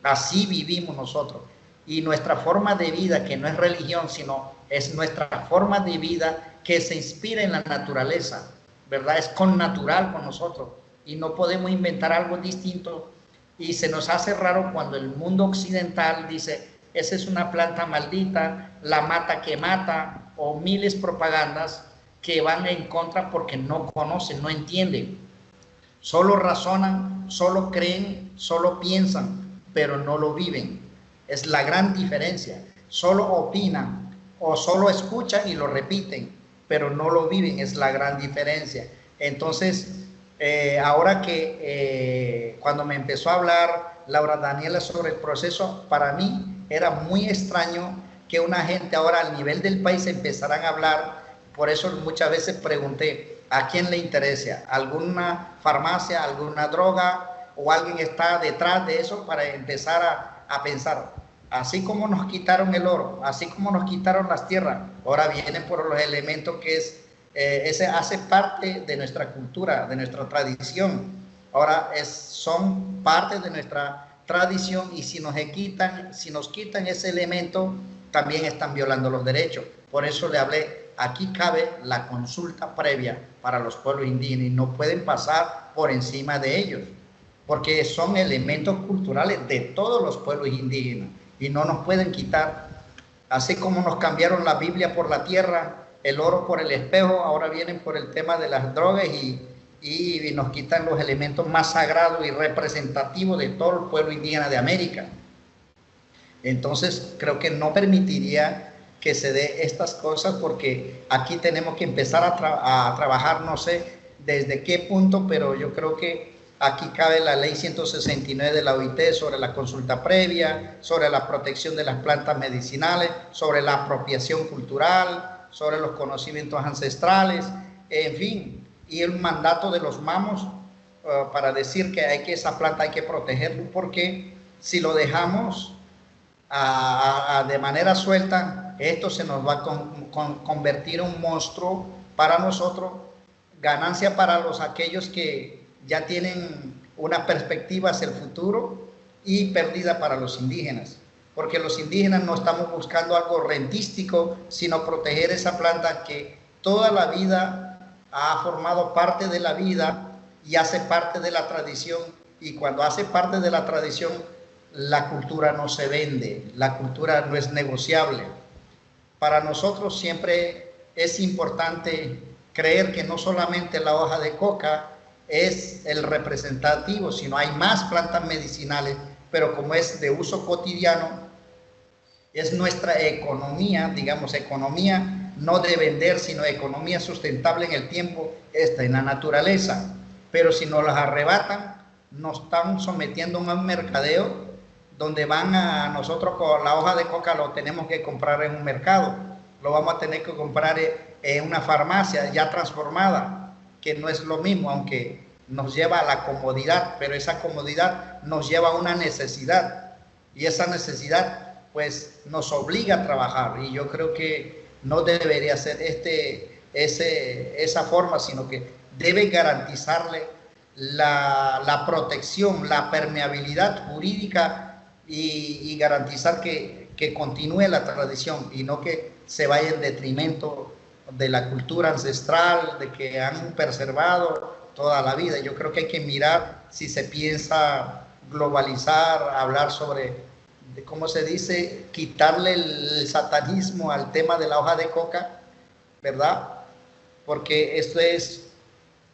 Así vivimos nosotros. Y nuestra forma de vida, que no es religión, sino es nuestra forma de vida que se inspira en la naturaleza, ¿verdad? Es connatural con nosotros y no podemos inventar algo distinto. Y se nos hace raro cuando el mundo occidental dice, esa es una planta maldita, la mata que mata, o miles de propagandas que van en contra porque no conocen, no entienden. Solo razonan, solo creen, solo piensan, pero no lo viven. Es la gran diferencia. Solo opinan o solo escuchan y lo repiten, pero no lo viven, es la gran diferencia. Entonces, ahora que cuando me empezó a hablar Laura Daniela sobre el proceso, para mí era muy extraño que una gente ahora al nivel del país empezaran a hablar. Por eso muchas veces pregunté, ¿a quién le interesa? ¿Alguna farmacia, alguna droga o alguien está detrás de eso para empezar a pensar? Así como nos quitaron el oro, así como nos quitaron las tierras, ahora vienen por los elementos que ese hace parte de nuestra cultura, de nuestra tradición. Ahora son parte de nuestra tradición, y si nos quitan ese elemento, también están violando los derechos. Por eso le hablé, aquí cabe la consulta previa para los pueblos indígenas y no pueden pasar por encima de ellos, porque son elementos culturales de todos los pueblos indígenas y no nos pueden quitar. Así como nos cambiaron la Biblia por la tierra, el oro por el espejo, ahora vienen por el tema de las drogas y nos quitan los elementos más sagrados y representativos de todo el pueblo indígena de América. Entonces creo que no permitiría que se dé estas cosas, porque aquí tenemos que empezar a trabajar, no sé, desde qué punto, pero yo creo que aquí cabe la ley 169 de la OIT sobre la consulta previa, sobre la protección de las plantas medicinales, sobre la apropiación cultural, sobre los conocimientos ancestrales, en fin, y el mandato de los mamos para decir que esa planta hay que protegerlo, porque si lo dejamos de manera suelta, esto se nos va a convertir en un monstruo para nosotros, ganancia para aquellos que ya tienen una perspectiva hacia el futuro y pérdida para los indígenas, porque los indígenas no estamos buscando algo rentístico, sino proteger esa planta que toda la vida ha formado parte de la vida y hace parte de la tradición, y cuando hace parte de la tradición, la cultura no se vende, la cultura no es negociable. Para nosotros siempre es importante creer que no solamente la hoja de coca es el representativo, sino hay más plantas medicinales, pero como es de uso cotidiano, es nuestra economía, digamos, economía no de vender, sino economía sustentable en el tiempo, está en la naturaleza. Pero si nos las arrebatan, nos están sometiendo a un mercadeo donde van a nosotros con la hoja de coca lo tenemos que comprar en un mercado, lo vamos a tener que comprar en una farmacia ya transformada, que no es lo mismo, aunque nos lleva a la comodidad, pero esa comodidad nos lleva a una necesidad, y esa necesidad pues nos obliga a trabajar, y yo creo que no debería ser esa forma, sino que debe garantizarle la protección, la permeabilidad jurídica y garantizar que continúe la tradición y no que se vaya en detrimento de la cultura ancestral, de que han preservado toda la vida. Yo creo que hay que mirar si se piensa globalizar, hablar sobre, ¿cómo se dice?, quitarle el satanismo al tema de la hoja de coca, ¿verdad? Porque esto es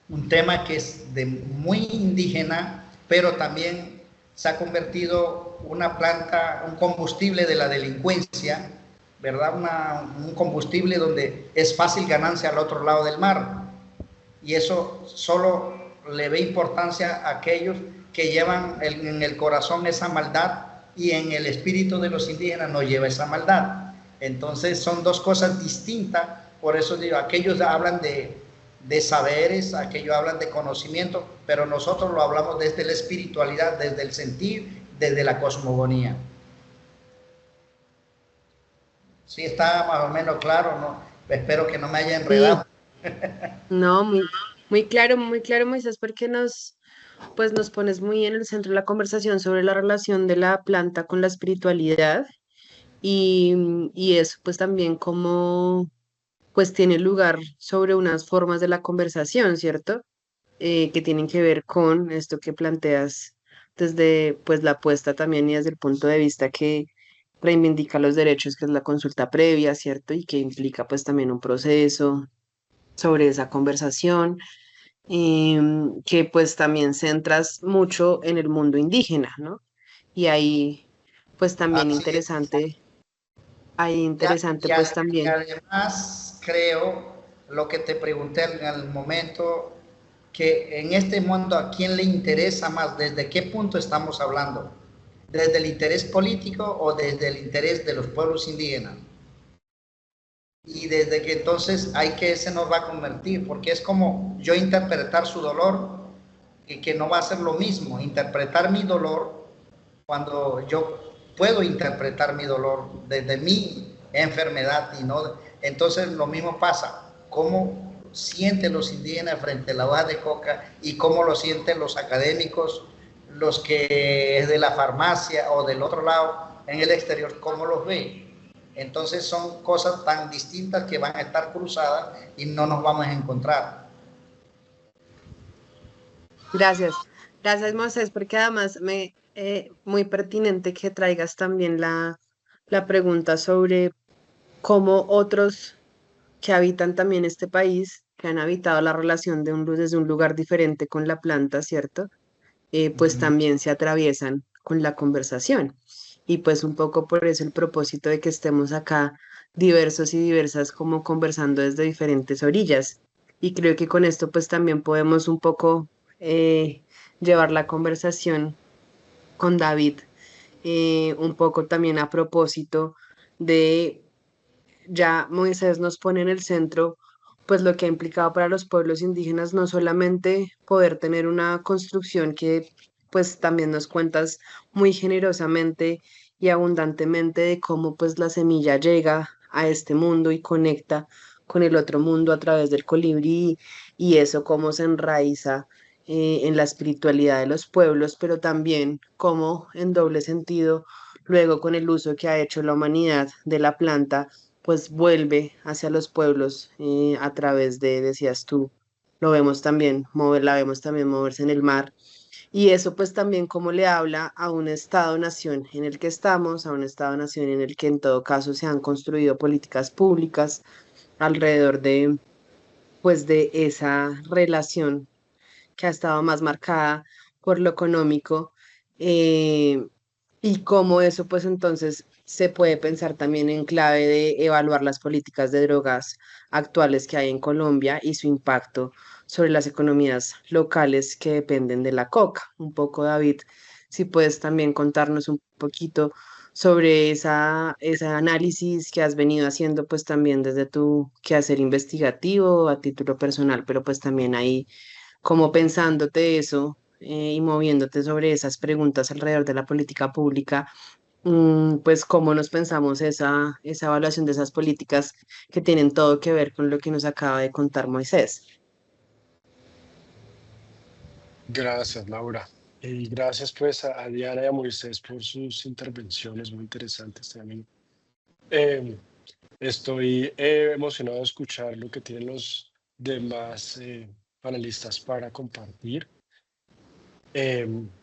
un tema que es de muy indígena, pero también se ha convertido una planta, un combustible de la delincuencia, ¿verdad? Un combustible donde es fácil ganancia al otro lado del mar. Y eso solo le ve importancia a aquellos que llevan en el corazón esa maldad, y en el espíritu de los indígenas no lleva esa maldad. Entonces son dos cosas distintas. Por eso digo, aquellos hablan de saberes, aquellos hablan de conocimiento, pero nosotros lo hablamos desde la espiritualidad, desde el sentir, desde la cosmogonía. Sí, está más o menos claro, ¿no? Espero que no me haya enredado. Sí. No, muy claro, Moisés, porque nos pones muy en el centro de la conversación sobre la relación de la planta con la espiritualidad, y eso pues también como pues tiene lugar sobre unas formas de la conversación, ¿cierto? Que tienen que ver con esto que planteas desde pues la apuesta también y desde el punto de vista que reivindica los derechos, que es la consulta previa, ¿cierto? Y que implica pues también un proceso sobre esa conversación, que pues también centras mucho en el mundo indígena, ¿no? Y ahí pues también Así es. interesante pues también. Y además creo, lo que te pregunté en el momento, que en este mundo a quién le interesa más, desde qué punto estamos hablando, desde el interés político o desde el interés de los pueblos indígenas. Y desde que entonces se nos va a convertir, porque es como yo interpretar su dolor, y que no va a ser lo mismo interpretar mi dolor cuando yo puedo interpretar mi dolor desde mi enfermedad, y no. Entonces lo mismo pasa, cómo sienten los indígenas frente a la hoja de coca y cómo lo sienten los académicos, los que es de la farmacia o del otro lado en el exterior, cómo los ven. Entonces son cosas tan distintas que van a estar cruzadas y no nos vamos a encontrar. Gracias, Moisés, porque además muy pertinente que traigas también la pregunta sobre cómo otros que habitan también este país, que han habitado la relación desde un lugar diferente con la planta, ¿cierto? Pues también se atraviesan con la conversación. Y pues un poco por eso el propósito de que estemos acá diversos y diversas como conversando desde diferentes orillas. y creo que con esto pues también podemos un poco llevar la conversación con David, un poco también a propósito de, ya Moisés nos pone en el centro pues lo que ha implicado para los pueblos indígenas no solamente poder tener una construcción que pues también nos cuentas muy generosamente y abundantemente de cómo pues la semilla llega a este mundo y conecta con el otro mundo a través del colibrí y eso cómo se enraiza en la espiritualidad de los pueblos, pero también cómo en doble sentido, luego con el uso que ha hecho la humanidad de la planta, pues vuelve hacia los pueblos a través de, decías tú, lo vemos también, la vemos también moverse en el mar. Y eso pues también como le habla a un Estado-nación en el que estamos, a un Estado-nación en el que en todo caso se han construido políticas públicas alrededor de pues de esa relación que ha estado más marcada por lo económico, eh, y cómo eso pues entonces se puede pensar también en clave de evaluar las políticas de drogas actuales que hay en Colombia y su impacto sobre las economías locales que dependen de la coca. Un poco, David, si puedes también contarnos un poquito sobre ese análisis que has venido haciendo pues también desde tu quehacer investigativo a título personal, pero pues también ahí como pensándote eso y moviéndote sobre esas preguntas alrededor de la política pública, pues cómo nos pensamos esa evaluación de esas políticas que tienen todo que ver con lo que nos acaba de contar Moisés. Gracias, Laura. Y gracias pues a Diana y a Moisés por sus intervenciones muy interesantes también. Eh, Estoy emocionado de escuchar lo que tienen los demás panelistas para compartir,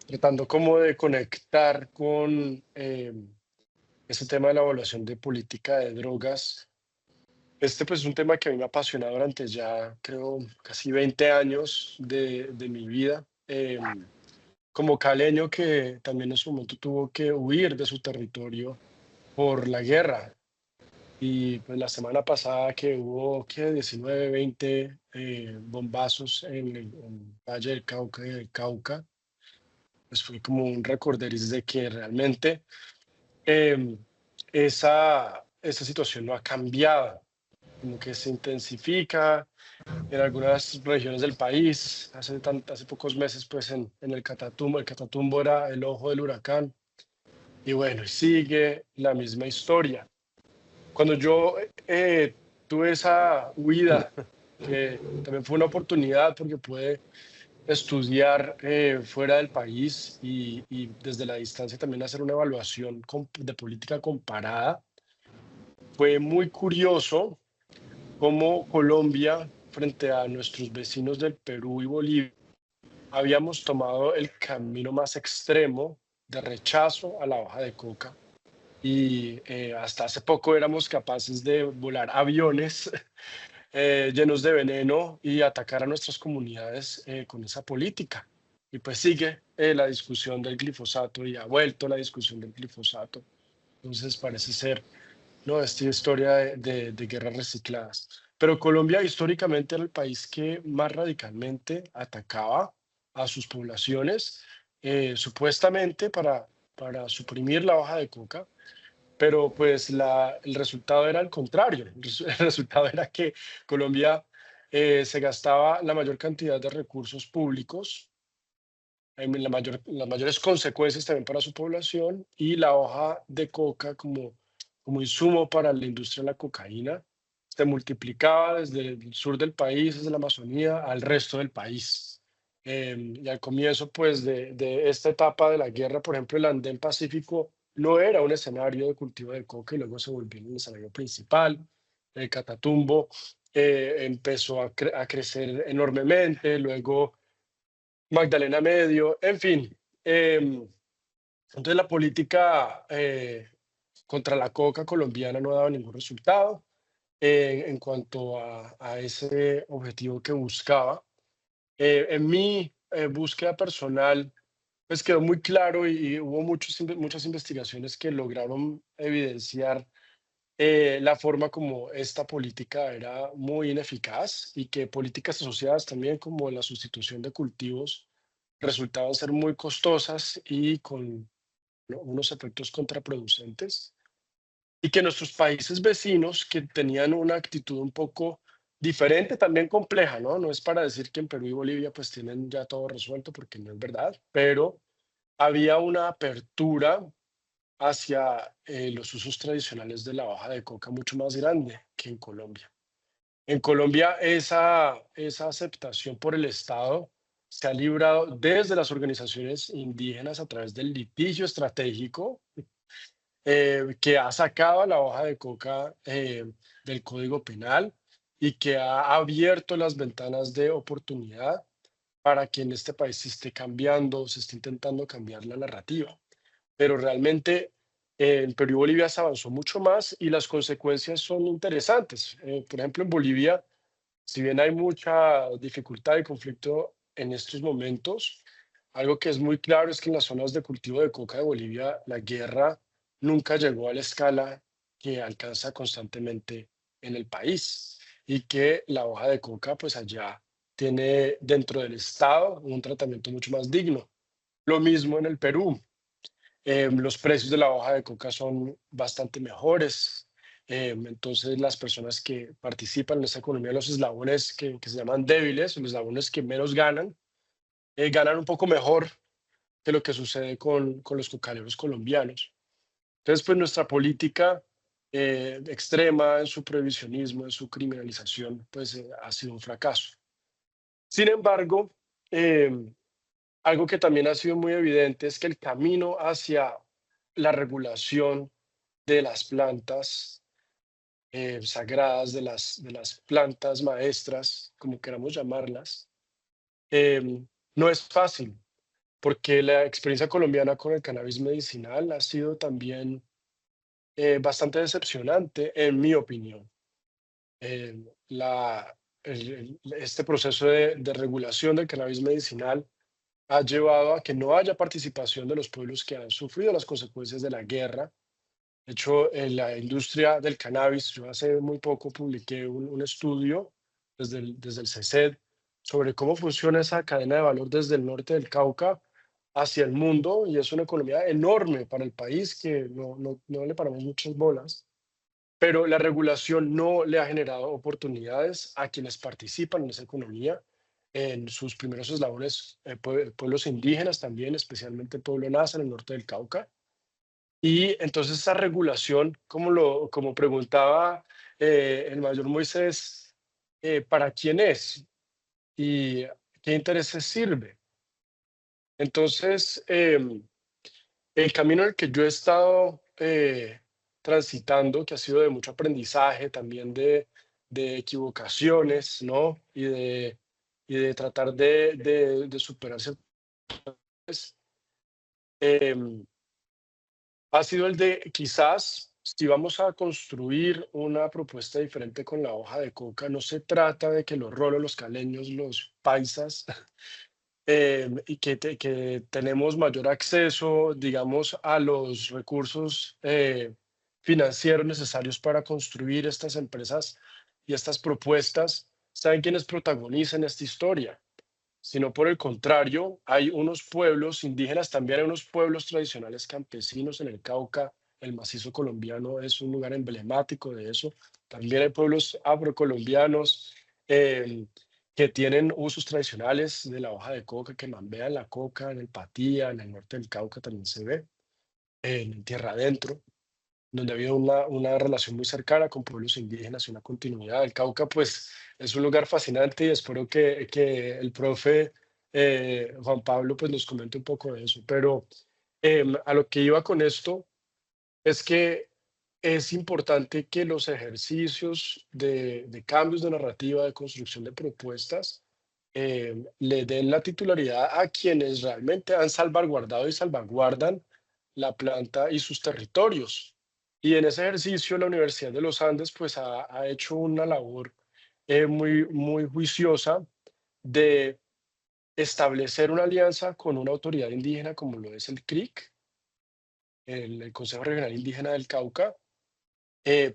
tratando como de conectar con ese tema de la evaluación de política de drogas. Este pues es un tema que a mí me ha apasionado durante ya creo casi 20 años de mi vida. Como caleño que también en su momento tuvo que huir de su territorio por la guerra. Y pues la semana pasada que hubo que 19, 20 bombazos en el Valle del Cauca y del Cauca, pues fue como un recorderis de que realmente eh, esa situación no ha cambiado, como que se intensifica en algunas regiones del país. Hace pocos meses, pues en el Catatumbo era el ojo del huracán. Y bueno, y sigue la misma historia. Cuando yo tuve esa huida, que también fue una oportunidad porque pude estudiar fuera del país y desde la distancia también hacer una evaluación de política comparada, fue muy curioso cómo Colombia, frente a nuestros vecinos del Perú y Bolivia, habíamos tomado el camino más extremo de rechazo a la hoja de coca y hasta hace poco éramos capaces de volar aviones llenos de veneno y atacar a nuestras comunidades con esa política. Y pues sigue la discusión del glifosato y ha vuelto la discusión del glifosato. Entonces parece ser, ¿no? Esta historia de guerras recicladas. Pero Colombia históricamente era el país que más radicalmente atacaba a sus poblaciones, supuestamente para suprimir la hoja de coca, pero pues el resultado era el contrario. El resultado era que Colombia se gastaba la mayor cantidad de recursos públicos, las mayores consecuencias también para su población, y la hoja de coca como insumo para la industria de la cocaína se multiplicaba desde el sur del país, desde la Amazonía, al resto del país. Y al comienzo pues de esta etapa de la guerra, por ejemplo, el Andén Pacífico no era un escenario de cultivo de coca y luego se volvió un escenario principal. El Catatumbo empezó a crecer enormemente, luego Magdalena Medio, en fin. Entonces la política contra la coca colombiana no ha dado ningún resultado en cuanto a ese objetivo que buscaba. En mi búsqueda personal, pues quedó muy claro y hubo muchas investigaciones que lograron evidenciar la forma como esta política era muy ineficaz y que políticas asociadas también como la sustitución de cultivos resultaban ser muy costosas y con, ¿no?, unos efectos contraproducentes, y que nuestros países vecinos, que tenían una actitud un poco diferente, también compleja, ¿no? No es para decir que en Perú y Bolivia pues tienen ya todo resuelto, porque no es verdad, pero había una apertura hacia los usos tradicionales de la hoja de coca mucho más grande que en Colombia. En Colombia esa aceptación por el Estado se ha librado desde las organizaciones indígenas a través del litigio estratégico, que ha sacado a la hoja de coca del Código Penal y que ha abierto las ventanas de oportunidad para que en este país se esté cambiando, se esté intentando cambiar la narrativa. Pero realmente en Perú y Bolivia se avanzó mucho más y las consecuencias son interesantes. Por ejemplo, en Bolivia, si bien hay mucha dificultad y conflicto en estos momentos, algo que es muy claro es que en las zonas de cultivo de coca de Bolivia, la guerra nunca llegó a la escala que alcanza constantemente en el país, y que la hoja de coca, pues allá tiene dentro del Estado un tratamiento mucho más digno. Lo mismo en el Perú. Los precios de la hoja de coca son bastante mejores. Entonces, las personas que participan en esa economía, los eslabones que se llaman débiles, los eslabones que menos ganan, ganan un poco mejor que lo que sucede con los cocaleros colombianos. Entonces, pues nuestra política extrema en su prohibicionismo, en su criminalización, pues ha sido un fracaso. Sin embargo, algo que también ha sido muy evidente es que el camino hacia la regulación de las plantas sagradas, de las plantas maestras, como queramos llamarlas, no es fácil, porque la experiencia colombiana con el cannabis medicinal ha sido también bastante decepcionante, en mi opinión. Eh, este proceso de regulación del cannabis medicinal ha llevado a que no haya participación de los pueblos que han sufrido las consecuencias de la guerra. De hecho, en la industria del cannabis, yo hace muy poco publiqué un estudio desde el CECED sobre cómo funciona esa cadena de valor desde el norte del Cauca hacia el mundo, y es una economía enorme para el país que no le paramos muchas bolas, pero la regulación no le ha generado oportunidades a quienes participan en esa economía, en sus primeros eslabones, pueblos indígenas también, especialmente el pueblo Nasa en el norte del Cauca. Y entonces esa regulación, como preguntaba el mayor Moisés, ¿para quién es? ¿Y qué intereses sirve? Entonces, el camino en el que yo he estado transitando, que ha sido de mucho aprendizaje, también de equivocaciones, ¿no? Y de tratar de superarse, em, ha sido el de quizás, si vamos a construir una propuesta diferente con la hoja de coca, no se trata de que los rolos, los caleños, los paisas, y que tenemos mayor acceso, digamos, a los recursos financieros necesarios para construir estas empresas y estas propuestas, sean quienes protagonizan esta historia, sino por el contrario, hay unos pueblos indígenas, también hay unos pueblos tradicionales campesinos en el Cauca. El macizo colombiano es un lugar emblemático de eso. También hay pueblos afrocolombianos eh, que tienen usos tradicionales de la hoja de coca, que mambean la coca en el Patía, en el norte del Cauca también se ve, en Tierra Adentro, donde ha habido una relación muy cercana con pueblos indígenas y una continuidad. El Cauca, pues, es un lugar fascinante, y espero que el profe Juan Pablo, pues, nos comente un poco de eso. Pero a lo que iba con esto es que es importante que los ejercicios de cambios de narrativa, de construcción de propuestas, le den la titularidad a quienes realmente han salvaguardado y salvaguardan la planta y sus territorios. Y en ese ejercicio la Universidad de los Andes pues ha hecho una labor muy, muy juiciosa de establecer una alianza con una autoridad indígena como lo es el CRIC, el Consejo Regional Indígena del Cauca,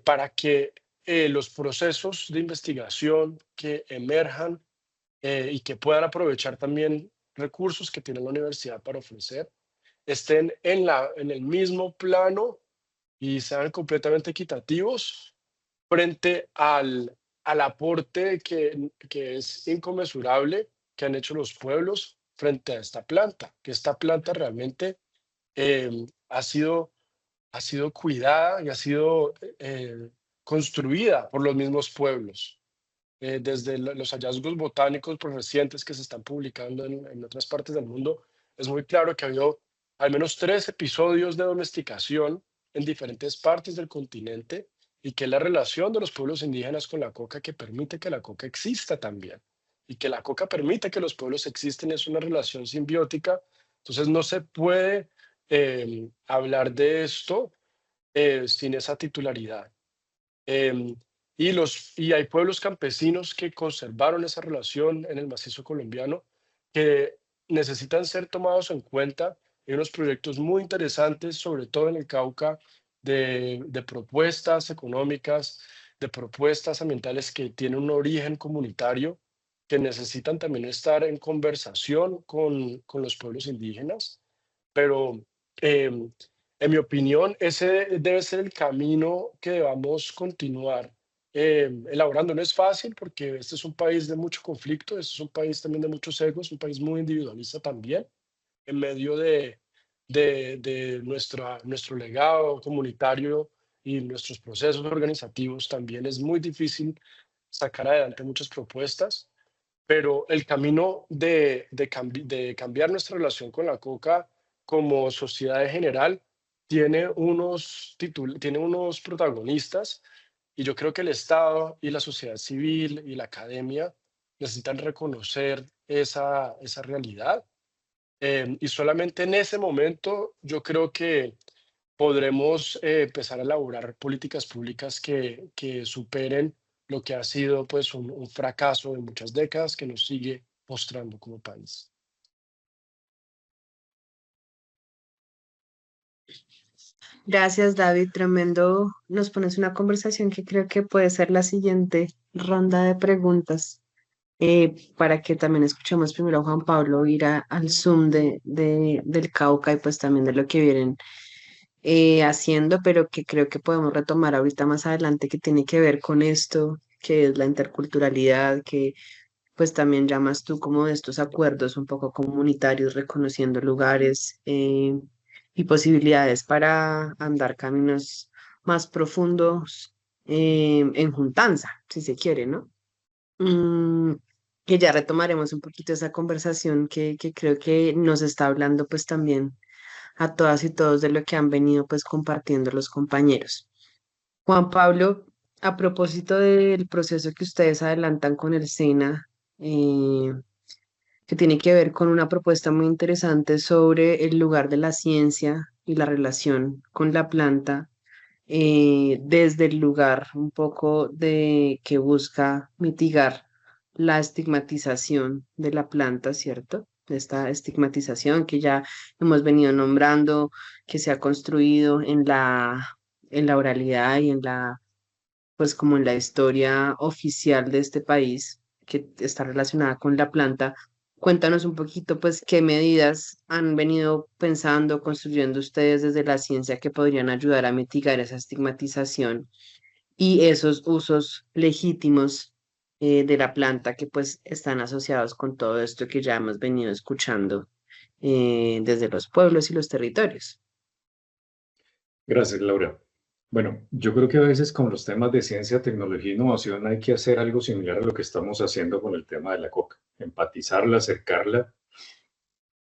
para que los procesos de investigación que emerjan y que puedan aprovechar también recursos que tiene la universidad para ofrecer, estén en el mismo plano y sean completamente equitativos frente al aporte que es inconmensurable que han hecho los pueblos frente a esta planta, que esta planta realmente ha sido cuidada y ha sido construida por los mismos pueblos. Desde los hallazgos botánicos pues, recientes que se están publicando en otras partes del mundo, es muy claro que ha habido al menos 3 episodios de domesticación en diferentes partes del continente y que es la relación de los pueblos indígenas con la coca que permite que la coca exista también. Y que la coca permite que los pueblos existen, es una relación simbiótica. Entonces no se puede hablar de esto sin esa titularidad. Y hay pueblos campesinos que conservaron esa relación en el macizo colombiano que necesitan ser tomados en cuenta. Hay unos proyectos muy interesantes, sobre todo en el Cauca, de propuestas económicas, de propuestas ambientales que tienen un origen comunitario, que necesitan también estar en conversación con los pueblos indígenas. Pero en mi opinión, ese debe ser el camino que debamos continuar elaborando. No es fácil porque este es un país de mucho conflicto, este es un país también de muchos egos, un país muy individualista también, en medio de nuestro legado comunitario y nuestros procesos organizativos. También es muy difícil sacar adelante muchas propuestas, pero el camino de cambiar nuestra relación con la coca como sociedad en general tiene unos protagonistas, y yo creo que el Estado y la sociedad civil y la academia necesitan reconocer esa realidad. Y solamente en ese momento yo creo que podremos empezar a elaborar políticas públicas que superen lo que ha sido pues un fracaso de muchas décadas que nos sigue postrando como país. Gracias, David. Tremendo. Nos pones una conversación que creo que puede ser la siguiente ronda de preguntas para que también escuchemos primero a Juan Pablo ir al Zoom del Cauca y pues también de lo que vienen haciendo, pero que creo que podemos retomar ahorita más adelante, que tiene que ver con esto, que es la interculturalidad, que pues también llamas tú como de estos acuerdos un poco comunitarios, reconociendo lugares y posibilidades para andar caminos más profundos en juntanza, si se quiere, ¿no? Mm, que ya retomaremos un poquito esa conversación que creo que nos está hablando pues también a todas y todos de lo que han venido pues compartiendo los compañeros. Juan Pablo, a propósito del proceso que ustedes adelantan con el SENA, eh, que tiene que ver con una propuesta muy interesante sobre el lugar de la ciencia y la relación con la planta, desde el lugar un poco de que busca mitigar la estigmatización de la planta, ¿cierto? Esta estigmatización que ya hemos venido nombrando, que se ha construido en la oralidad y pues como en la historia oficial de este país, que está relacionada con la planta. Cuéntanos un poquito, pues, qué medidas han venido pensando, construyendo ustedes desde la ciencia que podrían ayudar a mitigar esa estigmatización y esos usos legítimos de la planta que pues están asociados con todo esto que ya hemos venido escuchando desde los pueblos y los territorios. Gracias, Laura. Bueno, yo creo que a veces con los temas de ciencia, tecnología e innovación hay que hacer algo similar a lo que estamos haciendo con el tema de la coca, empatizarla, acercarla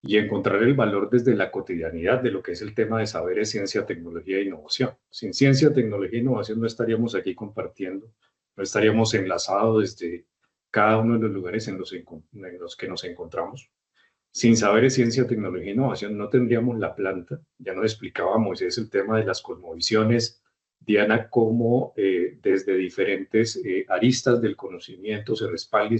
y encontrar el valor desde la cotidianidad de lo que es el tema de saberes, ciencia, tecnología e innovación. Sin ciencia, tecnología e innovación no estaríamos aquí compartiendo, no estaríamos enlazados desde cada uno de los lugares en los que nos encontramos. Sin saberes, ciencia, tecnología e innovación no tendríamos la planta. Ya nos explicaba Moisés el tema de las cosmovisiones, Diana, cómo desde diferentes aristas del conocimiento se respalda y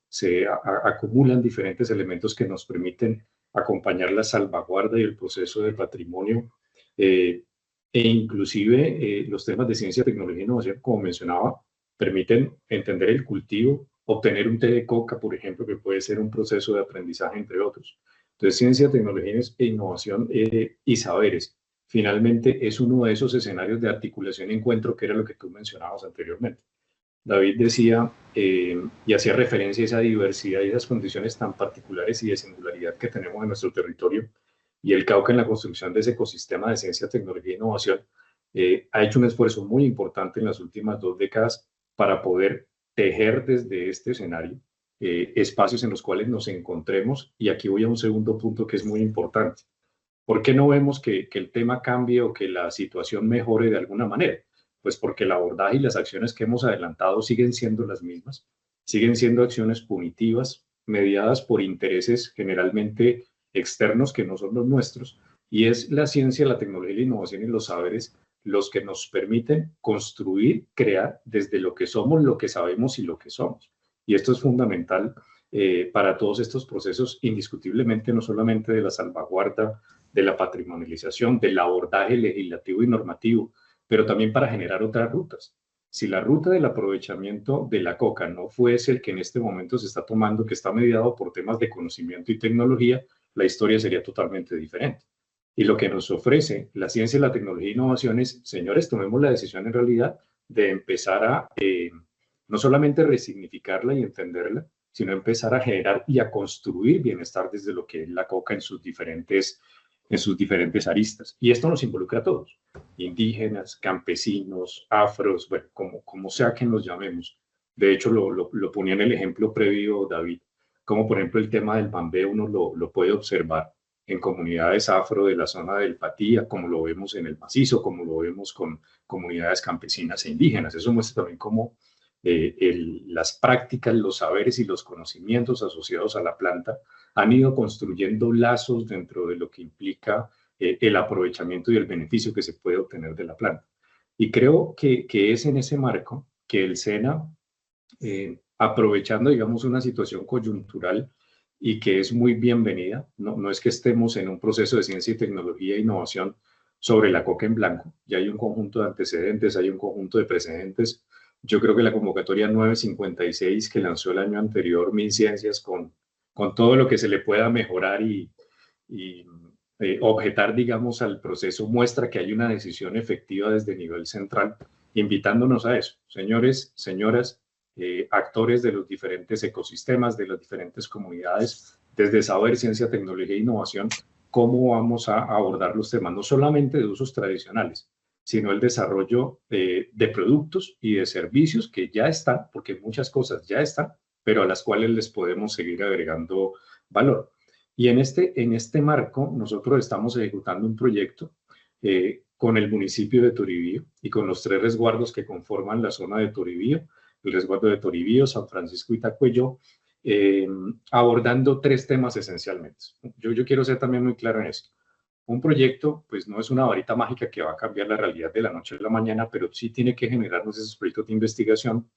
se acumulan diferentes elementos que nos permiten acompañar la salvaguarda y el proceso de patrimonio e inclusive los temas de ciencia, tecnología e innovación, como mencionaba, permiten entender el cultivo, obtener un té de coca, por ejemplo, que puede ser un proceso de aprendizaje, entre otros. Entonces, ciencia, tecnología e innovación y saberes, finalmente es uno de esos escenarios de articulación y encuentro que era lo que tú mencionabas anteriormente. David decía y hacía referencia a esa diversidad y esas condiciones tan particulares y de singularidad que tenemos en nuestro territorio, y el Cauca en la construcción de ese ecosistema de ciencia, tecnología e innovación ha hecho un esfuerzo muy importante en las últimas 2 décadas para poder tejer desde este escenario espacios en los cuales nos encontremos. Y aquí voy a un segundo punto que es muy importante. ¿Por qué no vemos que el tema cambie o que la situación mejore de alguna manera? Pues porque el abordaje y las acciones que hemos adelantado siguen siendo las mismas, siguen siendo acciones punitivas, mediadas por intereses generalmente externos que no son los nuestros, y es la ciencia, la tecnología, la innovación y los saberes los que nos permiten construir, crear desde lo que somos, lo que sabemos y lo que somos. Y esto es fundamental para todos estos procesos, indiscutiblemente, no solamente de la salvaguarda, de la patrimonialización, del abordaje legislativo y normativo, pero también para generar otras rutas. Si la ruta del aprovechamiento de la coca no fuese el que en este momento se está tomando, que está mediado por temas de conocimiento y tecnología, la historia sería totalmente diferente. Y lo que nos ofrece la ciencia, la tecnología e innovación es, señores, tomemos la decisión en realidad de empezar a no solamente resignificarla y entenderla, sino empezar a generar y a construir bienestar desde lo que es la coca en sus diferentes aristas. Y esto nos involucra a todos, indígenas, campesinos, afros, bueno, como sea que nos llamemos. De hecho, lo ponía en el ejemplo previo, David, como por ejemplo el tema del mambé, uno lo puede observar en comunidades afro de la zona del Patía, como lo vemos en el Macizo, como lo vemos con comunidades campesinas e indígenas. Eso muestra también cómo las prácticas, los saberes y los conocimientos asociados a la planta han ido construyendo lazos dentro de lo que implica el aprovechamiento y el beneficio que se puede obtener de la planta. Y creo que es en ese marco que el SENA, aprovechando, digamos, una situación coyuntural y que es muy bienvenida, no es que estemos en un proceso de ciencia y tecnología e innovación sobre la coca en blanco, ya hay un conjunto de antecedentes, hay un conjunto de precedentes. Yo creo que la convocatoria 956 que lanzó el año anterior, MinCiencias, con todo lo que se le pueda mejorar y objetar, digamos, al proceso, muestra que hay una decisión efectiva desde nivel central, invitándonos a eso. Señores, señoras, actores de los diferentes ecosistemas, de las diferentes comunidades, desde saber, ciencia, tecnología e innovación, cómo vamos a abordar los temas, no solamente de usos tradicionales, sino el desarrollo de productos y de servicios que ya están, porque muchas cosas ya están, pero a las cuales les podemos seguir agregando valor. Y en este marco, nosotros estamos ejecutando un proyecto con el municipio de Toribío y con los 3 resguardos que conforman la zona de Toribío, el resguardo de Toribío, San Francisco y Tacuello, abordando 3 temas esencialmente. Yo quiero ser también muy claro en esto. Un proyecto, pues no es una varita mágica que va a cambiar la realidad de la noche a la mañana, pero sí tiene que generarnos esos proyectos de investigación,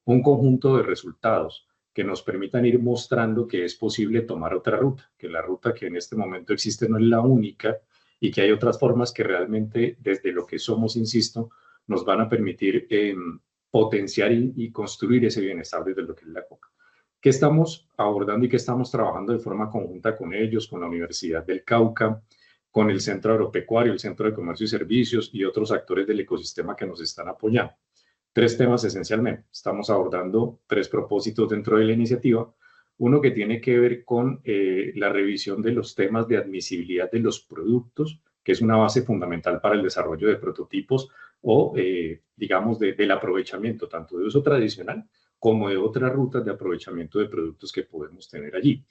un conjunto de resultados que nos permitan ir mostrando que es posible tomar otra ruta, que la ruta que en este momento existe no es la única y que hay otras formas que realmente desde lo que somos, insisto, nos van a permitir potenciar y construir ese bienestar desde lo que es la coca. ¿Qué estamos abordando y qué estamos trabajando de forma conjunta con ellos, con la Universidad del Cauca, con el Centro Agropecuario, el Centro de Comercio y Servicios y otros actores del ecosistema que nos están apoyando? 3 temas esencialmente. Estamos abordando 3 propósitos dentro de la iniciativa. Uno que tiene que ver con la revisión de los temas de admisibilidad de los productos, que es una base fundamental para el desarrollo de prototipos o, digamos, del aprovechamiento tanto de uso tradicional como de otras rutas de aprovechamiento de productos que podemos tener allí.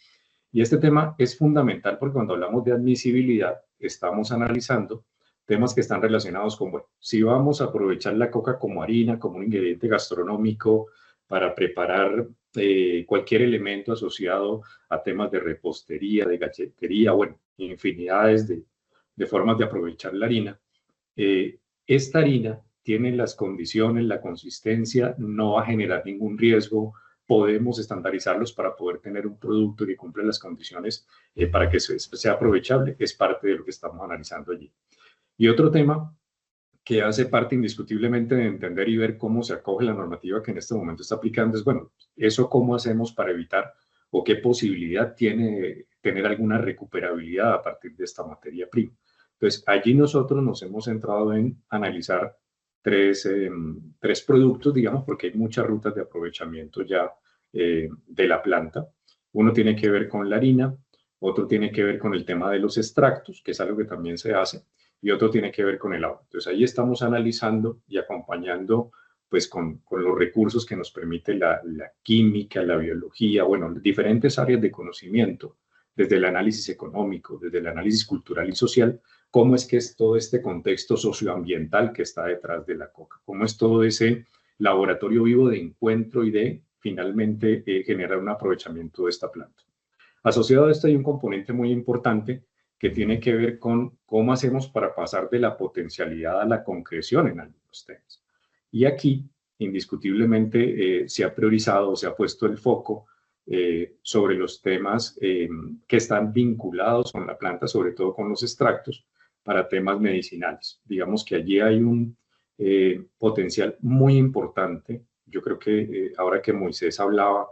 Y este tema es fundamental porque cuando hablamos de admisibilidad, estamos analizando temas que están relacionados con, bueno, si vamos a aprovechar la coca como harina, como un ingrediente gastronómico para preparar cualquier elemento asociado a temas de repostería, de galletería, bueno, infinidades de formas de aprovechar la harina. Esta harina tiene las condiciones, la consistencia, no va a generar ningún riesgo, podemos estandarizarlos para poder tener un producto que cumpla las condiciones para que sea aprovechable, es parte de lo que estamos analizando allí. Y otro tema que hace parte indiscutiblemente de entender y ver cómo se acoge la normativa que en este momento está aplicando es, bueno, eso cómo hacemos para evitar o qué posibilidad tiene tener alguna recuperabilidad a partir de esta materia prima. Entonces, allí nosotros nos hemos centrado en analizar tres productos, digamos, porque hay muchas rutas de aprovechamiento ya de la planta. Uno tiene que ver con la harina, otro tiene que ver con el tema de los extractos, que es algo que también se hace, y otro tiene que ver con el agua. Entonces ahí estamos analizando y acompañando pues con los recursos que nos permite la química, la biología, bueno, diferentes áreas de conocimiento, desde el análisis económico, desde el análisis cultural y social, cómo es que es todo este contexto socioambiental que está detrás de la coca, cómo es todo ese laboratorio vivo de encuentro y de finalmente generar un aprovechamiento de esta planta. Asociado a esto hay un componente muy importante que tiene que ver con cómo hacemos para pasar de la potencialidad a la concreción en algunos temas. Y aquí, indiscutiblemente, se ha priorizado, se ha puesto el foco sobre los temas que están vinculados con la planta, sobre todo con los extractos, para temas medicinales. Digamos que allí hay un potencial muy importante. Yo creo que ahora que Moisés hablaba,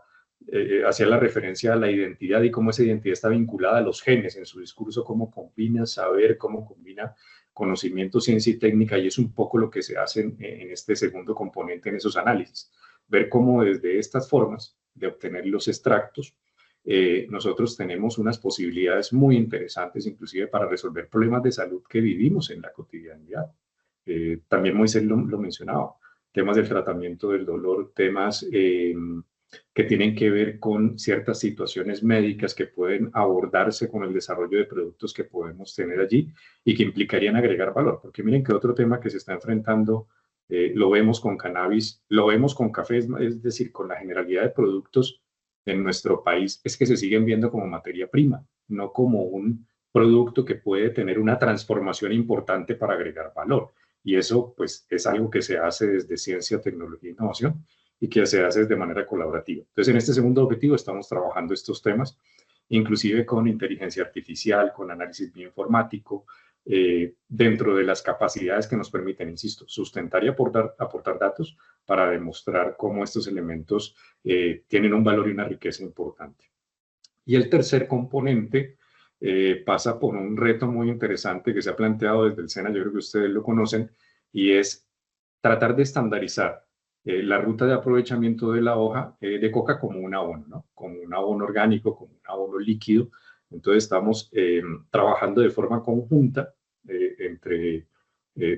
hacía la referencia a la identidad y cómo esa identidad está vinculada a los genes en su discurso, cómo combina saber, cómo combina conocimiento, ciencia y técnica, y es un poco lo que se hace en este segundo componente en esos análisis. Ver cómo desde estas formas de obtener los extractos, nosotros tenemos unas posibilidades muy interesantes, inclusive para resolver problemas de salud que vivimos en la cotidianidad. También Moisés lo mencionaba, temas del tratamiento del dolor, temas que tienen que ver con ciertas situaciones médicas que pueden abordarse con el desarrollo de productos que podemos tener allí y que implicarían agregar valor. Porque miren que otro tema que se está enfrentando, lo vemos con cannabis, lo vemos con café, es decir, con la generalidad de productos en nuestro país, es que se siguen viendo como materia prima, no como un producto que puede tener una transformación importante para agregar valor. Y eso, pues, es algo que se hace desde ciencia, tecnología e innovación y que se hace de manera colaborativa. Entonces, en este segundo objetivo estamos trabajando estos temas, inclusive con inteligencia artificial, con análisis bioinformático, dentro de las capacidades que nos permiten, insisto, sustentar y aportar datos para demostrar cómo estos elementos tienen un valor y una riqueza importante. Y el tercer componente pasa por un reto muy interesante que se ha planteado desde el SENA, yo creo que ustedes lo conocen, y es tratar de estandarizar la ruta de aprovechamiento de la hoja de coca como un abono, ¿no? Como un abono orgánico, como un abono líquido. Entonces estamos trabajando de forma conjunta entre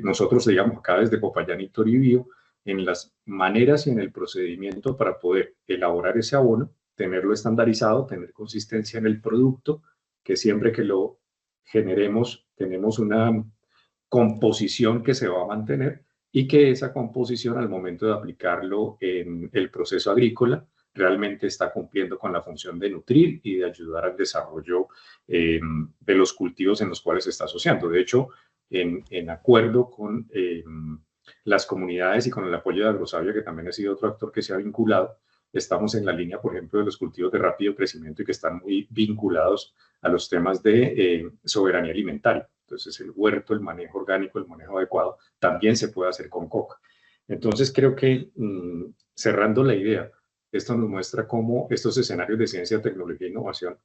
nosotros, digamos, acá desde Popayán y Toribío, en las maneras y en el procedimiento para poder elaborar ese abono, tenerlo estandarizado, tener consistencia en el producto, que siempre que lo generemos tenemos una composición que se va a mantener y que esa composición al momento de aplicarlo en el proceso agrícola realmente está cumpliendo con la función de nutrir y de ayudar al desarrollo de los cultivos en los cuales se está asociando. De hecho, en acuerdo con las comunidades y con el apoyo de Agrosavia, que también ha sido otro actor que se ha vinculado, estamos en la línea, por ejemplo, de los cultivos de rápido crecimiento y que están muy vinculados a los temas de soberanía alimentaria. Entonces, el huerto, el manejo orgánico, el manejo adecuado, también se puede hacer con coca. Entonces, creo que cerrando la idea, esto nos muestra cómo estos escenarios de ciencia, tecnología e innovación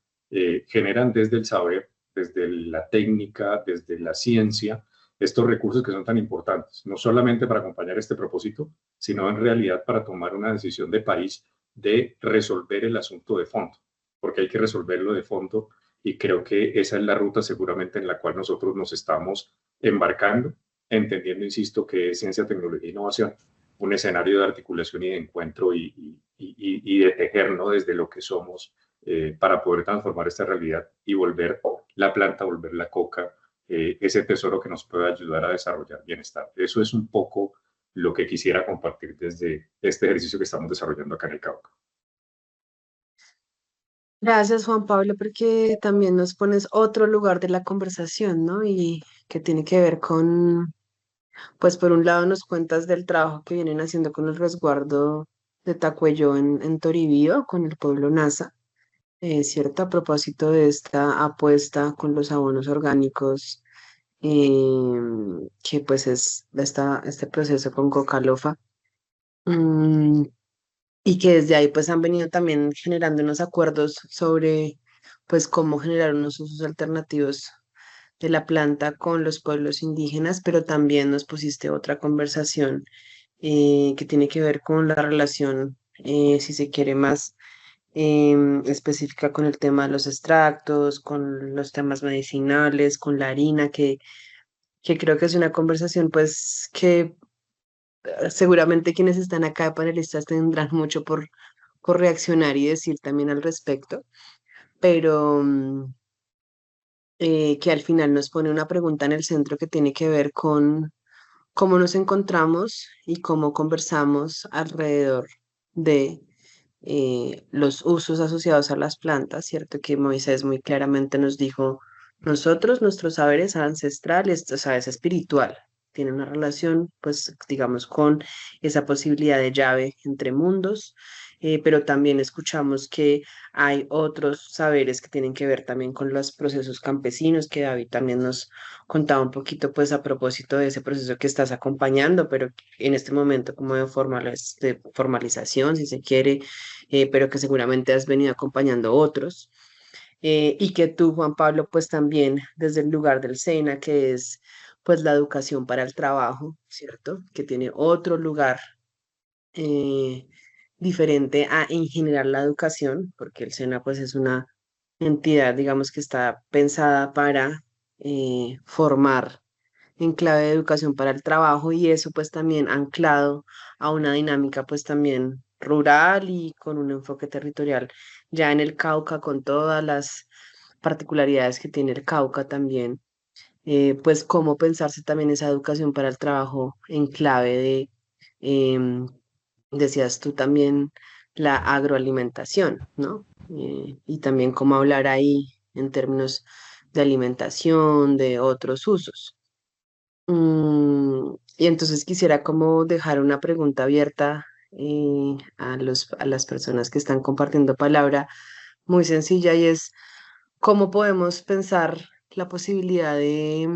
generan desde el saber, desde la técnica, desde la ciencia, estos recursos que son tan importantes, no solamente para acompañar este propósito, sino en realidad para tomar una decisión de país de resolver el asunto de fondo, porque hay que resolverlo de fondo y creo que esa es la ruta seguramente en la cual nosotros nos estamos embarcando, entendiendo, insisto, que es ciencia, tecnología e innovación, un escenario de articulación y de encuentro y de tejer, ¿no? Desde lo que somos para poder transformar esta realidad y volver la planta, volver la coca, ese tesoro que nos puede ayudar a desarrollar bienestar. Eso es un poco lo que quisiera compartir desde este ejercicio que estamos desarrollando acá en el Cauca. Gracias, Juan Pablo, porque también nos pones otro lugar de la conversación, ¿no? Y que tiene que ver con, pues por un lado nos cuentas del trabajo que vienen haciendo con el resguardo de Tacuello en Toribío, con el pueblo Nasa, ¿cierto? A propósito de esta apuesta con los abonos orgánicos que pues es este proceso con Cocalofa, mm, y que desde ahí pues han venido también generando unos acuerdos sobre pues cómo generar unos usos alternativos de la planta con los pueblos indígenas, pero también nos pusiste otra conversación que tiene que ver con la relación, si se quiere, más específica con el tema de los extractos, con los temas medicinales, con la harina, que creo que es una conversación pues que seguramente quienes están acá de panelistas tendrán mucho por reaccionar y decir también al respecto, pero que al final nos pone una pregunta en el centro que tiene que ver con cómo nos encontramos y cómo conversamos alrededor de los usos asociados a las plantas, ¿cierto? Que Moisés muy claramente nos dijo, nosotros, nuestros saberes ancestrales, o sea, es espiritual, tiene una relación, pues, digamos, con esa posibilidad de llave entre mundos, pero también escuchamos que hay otros saberes que tienen que ver también con los procesos campesinos, que David también nos contaba un poquito, pues, a propósito de ese proceso que estás acompañando, pero en este momento como de formalización, si se quiere, pero que seguramente has venido acompañando otros, y que tú, Juan Pablo, pues también desde el lugar del SENA, que es pues la educación para el trabajo, ¿cierto? Que tiene otro lugar eh, diferente a en general la educación, porque el SENA pues es una entidad, digamos, que está pensada para formar en clave de educación para el trabajo y eso pues también anclado a una dinámica pues también rural y con un enfoque territorial ya en el Cauca con todas las particularidades que tiene el Cauca también, pues cómo pensarse también esa educación para el trabajo en clave de, em, decías tú también, la agroalimentación, ¿no? Y también cómo hablar ahí en términos de alimentación, de otros usos. Y entonces quisiera como dejar una pregunta abierta a las personas que están compartiendo palabra, muy sencilla, y es cómo podemos pensar la posibilidad de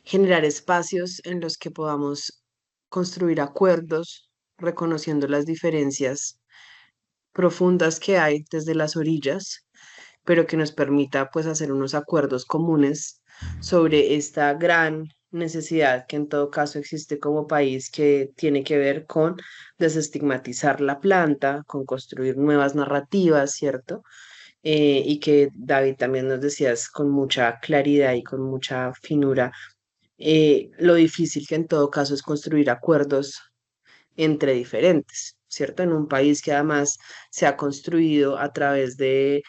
generar espacios en los que podamos construir acuerdos, reconociendo las diferencias profundas que hay desde las orillas, pero que nos permita pues hacer unos acuerdos comunes sobre esta gran necesidad que en todo caso existe como país, que tiene que ver con desestigmatizar la planta, con construir nuevas narrativas, ¿cierto? Y que David también nos decías con mucha claridad y con mucha finura, lo difícil que en todo caso es construir acuerdos entre diferentes, ¿cierto? En un país que además se ha construido a través de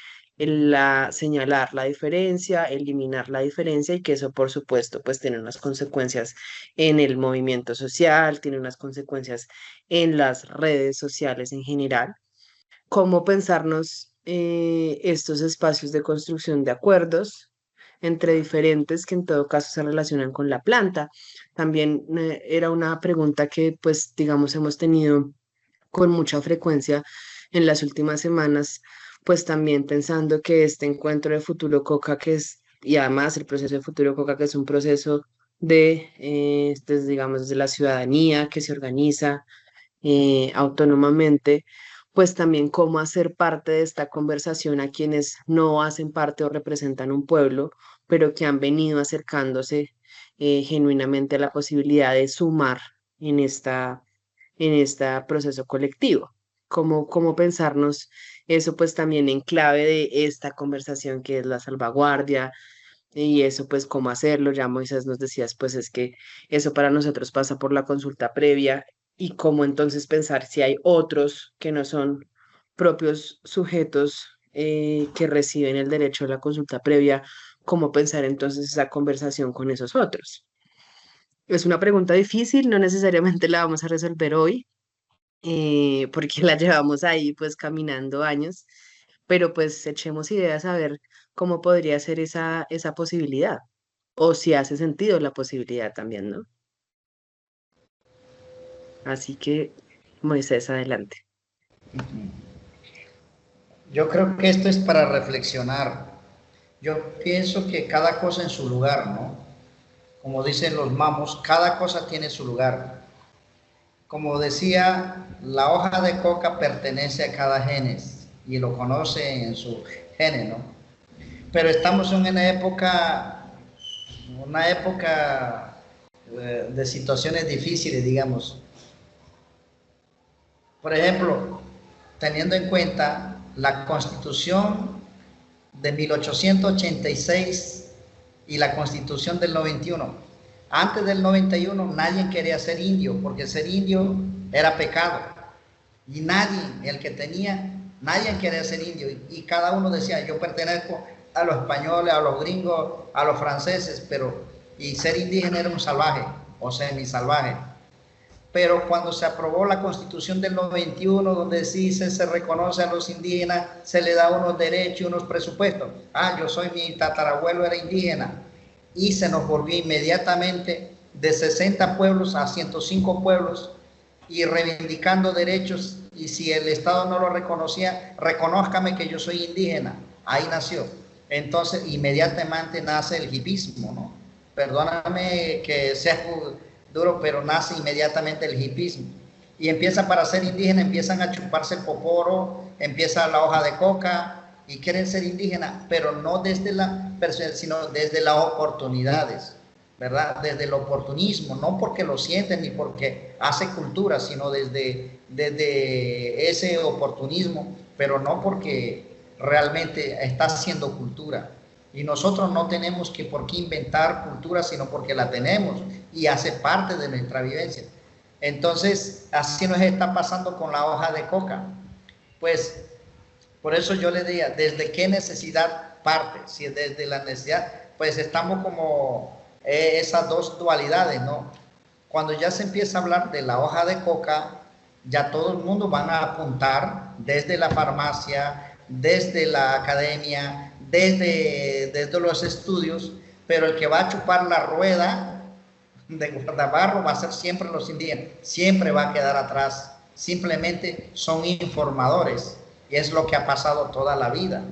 señalar la diferencia, eliminar la diferencia, y que eso por supuesto pues tiene unas consecuencias en el movimiento social, tiene unas consecuencias en las redes sociales en general. Cómo pensarnos estos espacios de construcción de acuerdos entre diferentes que en todo caso se relacionan con la planta. También era una pregunta que pues digamos hemos tenido con mucha frecuencia en las últimas semanas, pues también pensando que este encuentro de Futuro Coca, que es, y además el proceso de Futuro Coca, que es un proceso de, digamos, de la ciudadanía que se organiza autónomamente, pues también cómo hacer parte de esta conversación a quienes no hacen parte o representan un pueblo, pero que han venido acercándose genuinamente a la posibilidad de sumar en en este proceso colectivo. Cómo pensarnos eso pues también en clave de esta conversación que es la salvaguardia, y eso pues cómo hacerlo. Ya Moisés nos decías pues es que eso para nosotros pasa por la consulta previa, y cómo entonces pensar si hay otros que no son propios sujetos que reciben el derecho a la consulta previa, cómo pensar entonces esa conversación con esos otros. Es una pregunta difícil, no necesariamente la vamos a resolver hoy, porque la llevamos ahí pues caminando años, pero pues echemos ideas a ver cómo podría ser esa posibilidad, o si hace sentido la posibilidad también, ¿no? Así que, Moisés, adelante. Yo creo que esto es para reflexionar. Yo pienso que cada cosa en su lugar, ¿no? como dicen los mamos, cada cosa tiene su lugar. Como decía, la hoja de coca pertenece a cada genes y lo conoce en su gene, ¿no? Pero estamos en una época de situaciones difíciles, digamos. Por ejemplo, teniendo en cuenta la Constitución de 1886 y la Constitución del 91. Antes del 91 nadie quería ser indio, porque ser indio era pecado. Y nadie quería ser indio. Y cada uno decía, yo pertenezco a los españoles, a los gringos, a los franceses, y ser indígena era un salvaje o semisalvaje. Pero cuando se aprobó la Constitución del 91, donde sí se reconoce a los indígenas, se le da unos derechos y unos presupuestos. Mi tatarabuelo era indígena. Y se nos volvió inmediatamente de 60 pueblos a 105 pueblos y reivindicando derechos. Y si el Estado no lo reconocía, reconózcame que yo soy indígena. Ahí nació. Entonces, inmediatamente nace el hipismo, ¿no? Perdóname que sea duro, pero nace inmediatamente el hipismo. Y para ser indígena, empiezan a chuparse el poporo, empieza la hoja de coca y quieren ser indígenas, pero no desde sino desde las oportunidades, ¿verdad? Desde el oportunismo, no porque lo sienten ni porque hace cultura, sino desde ese oportunismo, pero no porque realmente está haciendo cultura. Y nosotros no tenemos por qué inventar cultura, sino porque la tenemos y hace parte de nuestra vivencia. Entonces, así nos está pasando con la hoja de coca. Pues, por eso yo le diría, ¿desde qué necesidad parte? Si es desde la necesidad, pues estamos como esas dos dualidades, ¿no? Cuando ya se empieza a hablar de la hoja de coca, ya todo el mundo van a apuntar desde la farmacia, desde la academia, desde los estudios, pero el que va a chupar la rueda de guardabarro va a ser siempre los indígenas, siempre va a quedar atrás, simplemente son informadores y es lo que ha pasado toda la vida.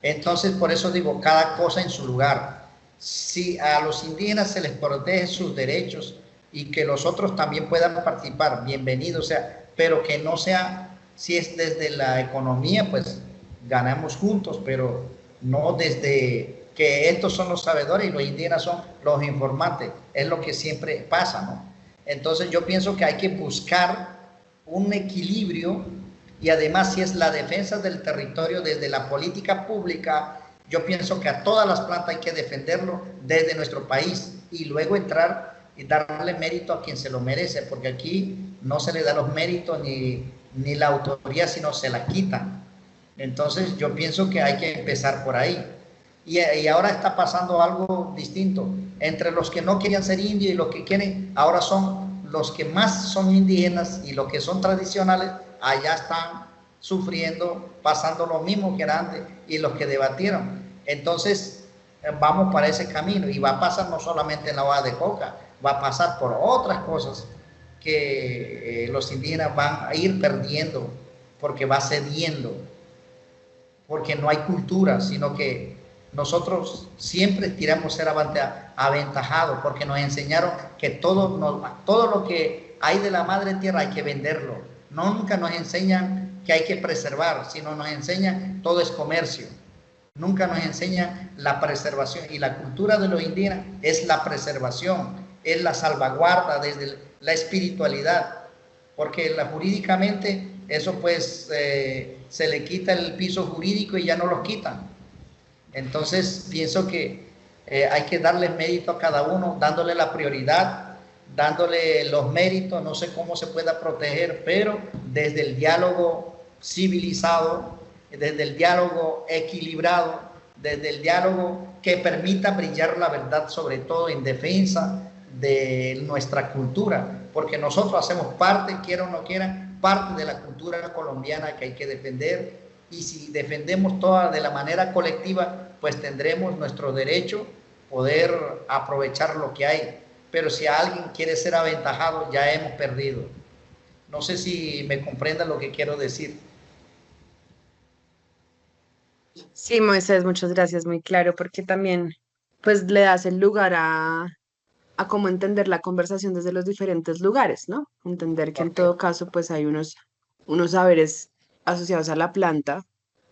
Entonces, por eso digo, cada cosa en su lugar. Si a los indígenas se les protege sus derechos y que los otros también puedan participar, bienvenido sea, pero que no sea, si es desde la economía, pues ganamos juntos, pero no desde que estos son los sabedores y los indígenas son los informantes, es lo que siempre pasa, ¿no? Entonces yo pienso que hay que buscar un equilibrio y además si es la defensa del territorio desde la política pública, yo pienso que a todas las plantas hay que defenderlo desde nuestro país y luego entrar y darle mérito a quien se lo merece, porque aquí no se le da los méritos ni la autoría, sino se la quitan. Entonces yo pienso que hay que empezar por ahí. Y ahora está pasando algo distinto. Entre los que no querían ser indios y los que quieren, ahora son los que más son indígenas y los que son tradicionales, allá están sufriendo, pasando lo mismo que era antes y los que debatieron. Entonces vamos para ese camino y va a pasar no solamente en la hoja de coca, va a pasar por otras cosas que los indígenas van a ir perdiendo porque va cediendo, porque no hay cultura, sino que nosotros siempre tiramos ser aventajados porque nos enseñaron que todo lo que hay de la madre tierra hay que venderlo. Nunca nos enseñan que hay que preservar, sino nos enseñan todo es comercio. Nunca nos enseñan la preservación. Y la cultura de los indígenas es la preservación, es la salvaguarda desde la espiritualidad. Porque jurídicamente eso pues se le quita el piso jurídico y ya no los quitan. Entonces pienso que hay que darle mérito a cada uno, dándole la prioridad, dándole los méritos, no sé cómo se pueda proteger, pero desde el diálogo civilizado, desde el diálogo equilibrado, desde el diálogo que permita brillar la verdad, sobre todo en defensa de nuestra cultura, porque nosotros hacemos parte, quieran o no quieran, parte de la cultura colombiana que hay que defender. Y si defendemos toda de la manera colectiva, pues tendremos nuestro derecho poder aprovechar lo que hay. Pero si alguien quiere ser aventajado, ya hemos perdido. No sé si me comprendan lo que quiero decir. Sí, Moisés, muchas gracias, muy claro, porque también pues le das el lugar a cómo entender la conversación desde los diferentes lugares, ¿no? Entender que en Ok. todo caso, pues hay unos saberes asociados a la planta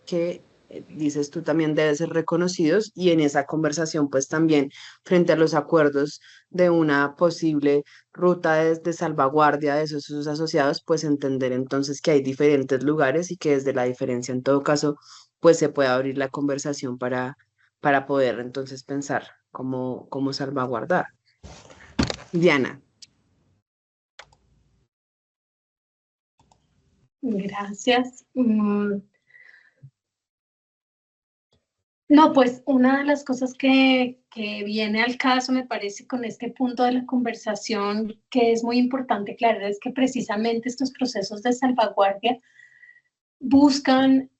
que, dices tú, también deben ser reconocidos y en esa conversación, pues también frente a los acuerdos de una posible ruta de salvaguardia de esos usos asociados, pues entender entonces que hay diferentes lugares y que desde la diferencia en todo caso, pues se puede abrir la conversación para poder entonces pensar cómo salvaguardar. Diana. Gracias. No, pues una de las cosas que viene al caso, me parece, con este punto de la conversación, que es muy importante aclarar, es que precisamente estos procesos de salvaguardia buscan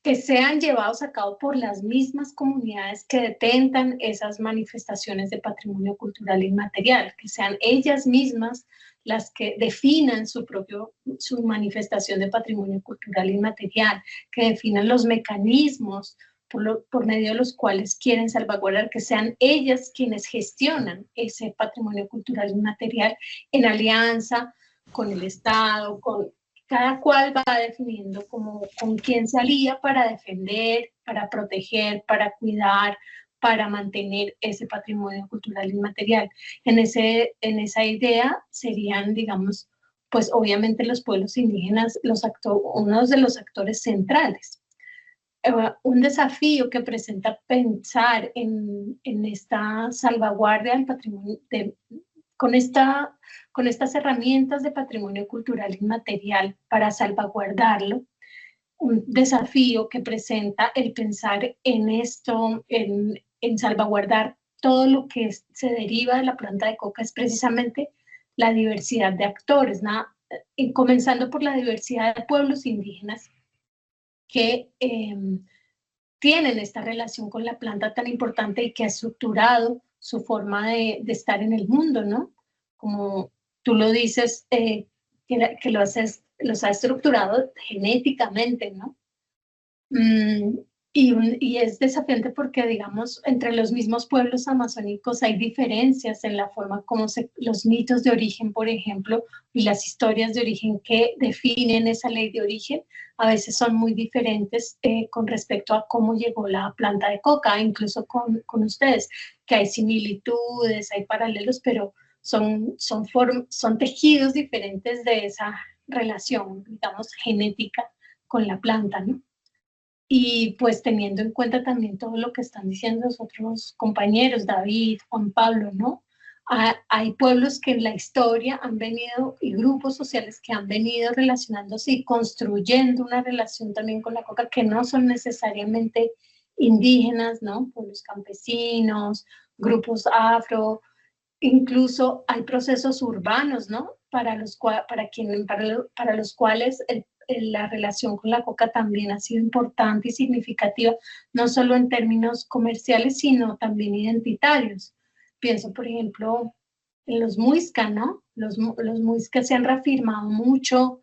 que sean llevados a cabo por las mismas comunidades que detentan esas manifestaciones de patrimonio cultural inmaterial, que sean ellas mismas las que definan su manifestación de patrimonio cultural inmaterial, que definan los mecanismos por medio de los cuales quieren salvaguardar, que sean ellas quienes gestionan ese patrimonio cultural inmaterial en alianza con el Estado, cada cual va definiendo con quién se alía para defender, para proteger, para cuidar, para mantener ese patrimonio cultural inmaterial. En esa idea serían, digamos, pues obviamente los pueblos indígenas uno de los actores centrales. Un desafío que presenta pensar en esta salvaguardia del patrimonio, con estas herramientas de patrimonio cultural inmaterial para salvaguardarlo, un desafío que presenta el pensar en esto, en salvaguardar todo lo que se deriva de la planta de coca, es precisamente la diversidad de actores, comenzando por la diversidad de pueblos indígenas que tienen esta relación con la planta tan importante y que ha estructurado su forma de estar en el mundo, ¿no? Como tú lo dices, que los ha estructurado genéticamente, ¿no? Y es desafiante porque, digamos, entre los mismos pueblos amazónicos hay diferencias en la forma como los mitos de origen, por ejemplo, y las historias de origen que definen esa ley de origen, a veces son muy diferentes con respecto a cómo llegó la planta de coca, incluso con ustedes, que hay similitudes, hay paralelos, pero son tejidos diferentes de esa relación, digamos, genética con la planta, ¿no? Y pues teniendo en cuenta también todo lo que están diciendo los otros compañeros, David, Juan Pablo, ¿no? Hay pueblos que en la historia han venido, y grupos sociales que han venido relacionándose y construyendo una relación también con la coca, que no son necesariamente indígenas, ¿no? Pueblos campesinos, grupos afro, incluso hay procesos urbanos, ¿no? Para los cuales la relación con la coca también ha sido importante y significativa, no solo en términos comerciales, sino también identitarios. Pienso, por ejemplo, en los muisca, ¿no? Los muisca se han afirmado mucho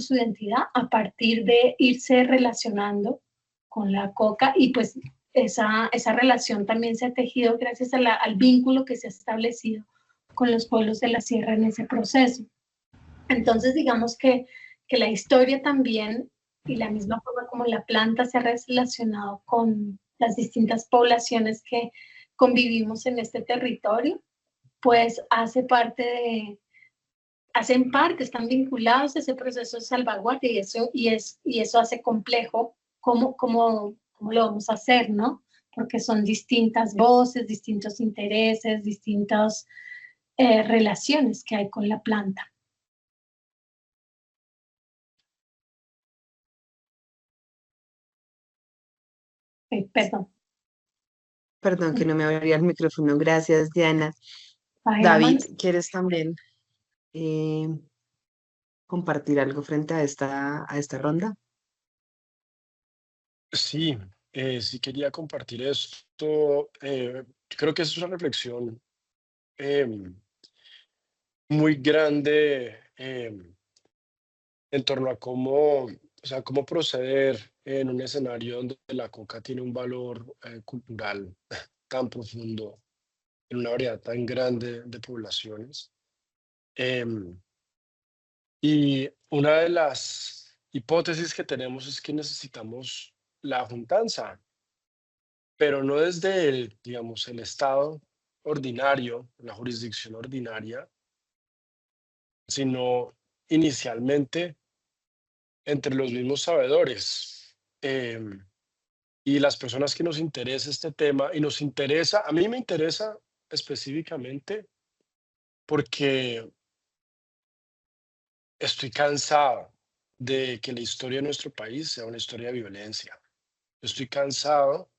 su identidad a partir de irse relacionando con la coca y pues esa relación también se ha tejido gracias al vínculo que se ha establecido con los pueblos de la sierra en ese proceso. Entonces, digamos que la historia también y la misma forma como la planta se ha relacionado con las distintas poblaciones que convivimos en este territorio, pues hacen parte, están vinculados a ese proceso de salvaguardia y eso hace complejo cómo lo vamos a hacer, ¿no? Porque son distintas voces, distintos intereses, distintas relaciones que hay con la planta. Perdón. Perdón que no me abría el micrófono. Gracias, Diana. David, ¿quieres también compartir algo frente a esta ronda? Sí, sí quería compartir esto. Creo que es una reflexión muy grande en torno a cómo proceder en un escenario donde la coca tiene un valor cultural tan profundo en una variedad tan grande de poblaciones. Em, y una de las hipótesis que tenemos es que necesitamos la juntanza, pero no desde el, digamos, el Estado ordinario, la jurisdicción ordinaria, sino inicialmente entre los mismos sabedores. Y las personas que nos interesa este tema, y nos interesa, a mí me interesa específicamente porque estoy cansado de que la historia de nuestro país sea una historia de violencia. Estoy cansado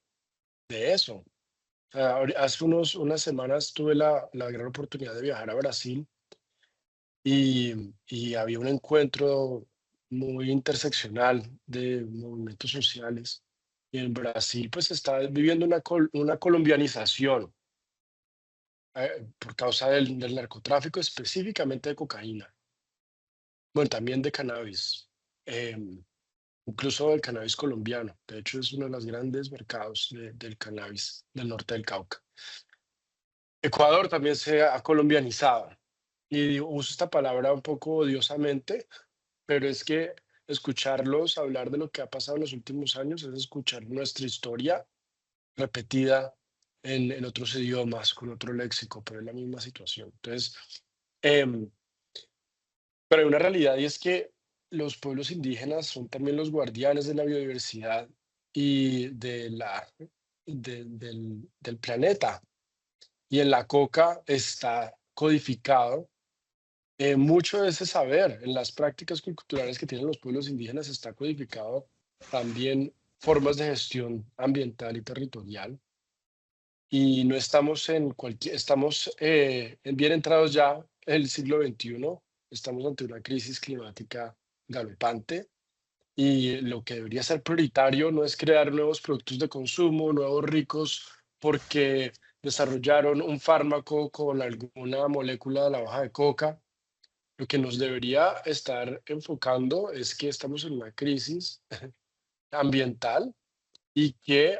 de eso. O sea, hace unas semanas tuve la gran oportunidad de viajar a Brasil y había un encuentro muy interseccional de movimientos sociales. Y en Brasil pues se está viviendo una colombianización por causa del narcotráfico, específicamente de cocaína. Bueno, también de cannabis, incluso del cannabis colombiano. De hecho, es uno de los grandes mercados del cannabis del norte del Cauca. Ecuador también se ha colombianizado. Y uso esta palabra un poco odiosamente, pero es que escucharlos hablar de lo que ha pasado en los últimos años es escuchar nuestra historia repetida en otros idiomas, con otro léxico, pero es la misma situación. Entonces, em, pero hay una realidad y es que los pueblos indígenas son también los guardianes de la biodiversidad y del planeta. Y en la coca está codificado mucho de ese saber. En las prácticas culturales que tienen los pueblos indígenas está codificado también formas de gestión ambiental y territorial. Y no estamos estamos bien entrados ya en el siglo XXI, estamos ante una crisis climática galopante y lo que debería ser prioritario no es crear nuevos productos de consumo, nuevos ricos, porque desarrollaron un fármaco con alguna molécula de la hoja de coca. Lo que nos debería estar enfocando es que estamos en una crisis ambiental y que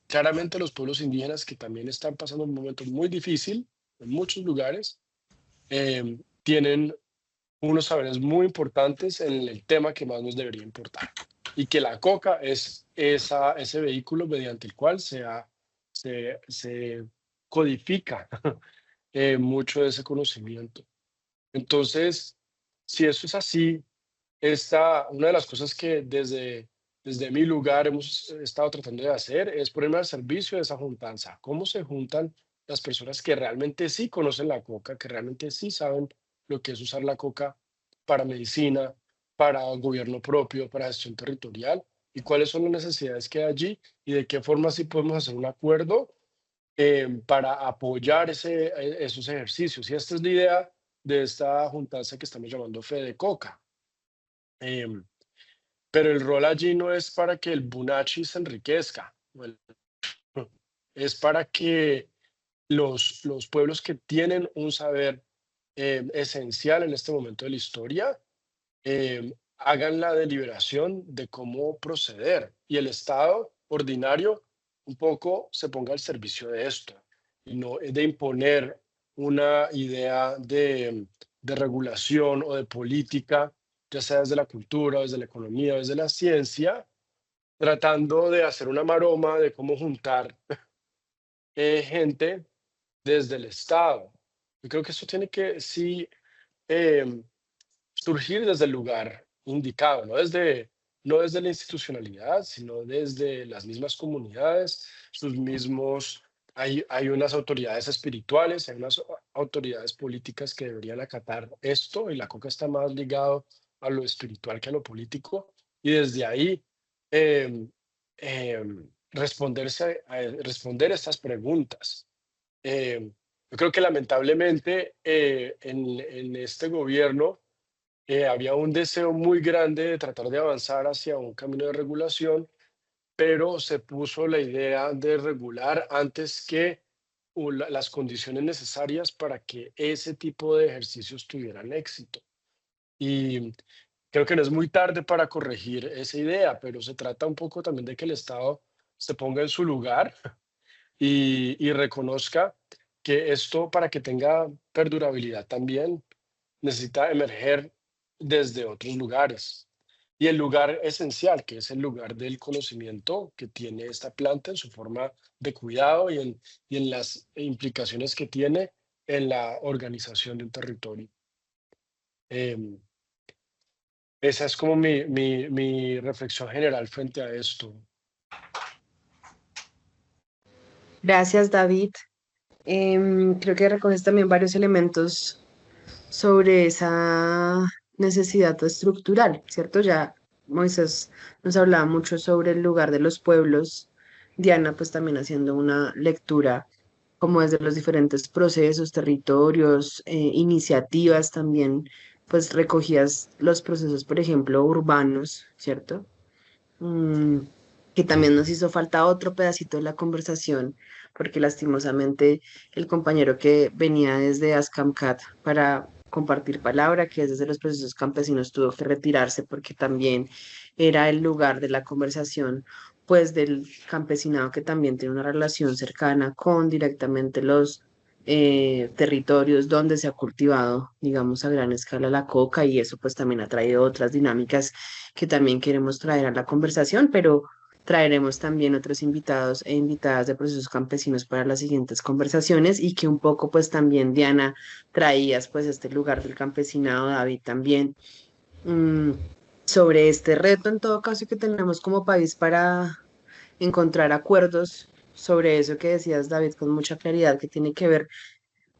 claramente los pueblos indígenas que también están pasando un momento muy difícil en muchos lugares, tienen unos saberes muy importantes en el tema que más nos debería importar. Y que la coca es ese vehículo mediante el cual se codifica mucho de ese conocimiento. Entonces, si eso es así, una de las cosas que desde mi lugar hemos estado tratando de hacer es ponerme al servicio de esa juntanza. ¿Cómo se juntan las personas que realmente sí conocen la coca, que realmente sí saben lo que es usar la coca para medicina, para gobierno propio, para gestión territorial? ¿Y cuáles son las necesidades que hay allí? ¿Y de qué forma sí podemos hacer un acuerdo para apoyar esos ejercicios? Y esta es la idea de esta juntanza que estamos llamando Fede Coca. Em, pero el rol allí no es para que el Bunachi se enriquezca, es para que los pueblos que tienen un saber esencial en este momento de la historia hagan la deliberación de cómo proceder y el Estado ordinario un poco se ponga al servicio de esto y no de imponer una idea de regulación o de política, ya sea desde la cultura, desde la economía, desde la ciencia, tratando de hacer una maroma de cómo juntar gente desde el Estado. Yo creo que eso tiene que sí em, surgir desde el lugar indicado, no desde la institucionalidad, sino desde las mismas comunidades, hay unas autoridades espirituales, hay unas autoridades políticas que deberían acatar esto, y la coca está más ligado a lo espiritual que a lo político, y desde ahí responder estas preguntas. Yo creo que lamentablemente en este gobierno había un deseo muy grande de tratar de avanzar hacia un camino de regulación, pero se puso la idea de regular antes que las condiciones necesarias para que ese tipo de ejercicios tuvieran éxito. Y creo que no es muy tarde para corregir esa idea, pero se trata un poco también de que el Estado se ponga en su lugar y reconozca que esto, para que tenga perdurabilidad también, necesita emerger desde otros lugares. Y el lugar esencial, que es el lugar del conocimiento que tiene esta planta en su forma de cuidado y en las implicaciones que tiene en la organización de un territorio. Em, Esa es como mi reflexión general frente a esto. Gracias, David. Creo que recoges también varios elementos sobre esa necesidad estructural, ¿cierto? Ya Moisés nos hablaba mucho sobre el lugar de los pueblos, Diana pues también haciendo una lectura como desde los diferentes procesos, territorios, iniciativas también, pues recogías los procesos, por ejemplo, urbanos, ¿cierto? Mm, que también nos hizo falta otro pedacito de la conversación, porque lastimosamente el compañero que venía desde ASCAMCAT para compartir palabra, que es desde los procesos campesinos, tuvo que retirarse porque también era el lugar de la conversación, pues del campesinado que también tiene una relación cercana con directamente los territorios donde se ha cultivado, digamos, a gran escala la coca y eso pues también ha traído otras dinámicas que también queremos traer a la conversación, pero traeremos también otros invitados e invitadas de procesos campesinos para las siguientes conversaciones y que un poco pues también Diana traías pues este lugar del campesinado, David también, mm, sobre este reto en todo caso que tenemos como país para encontrar acuerdos sobre eso que decías, David, con mucha claridad, que tiene que ver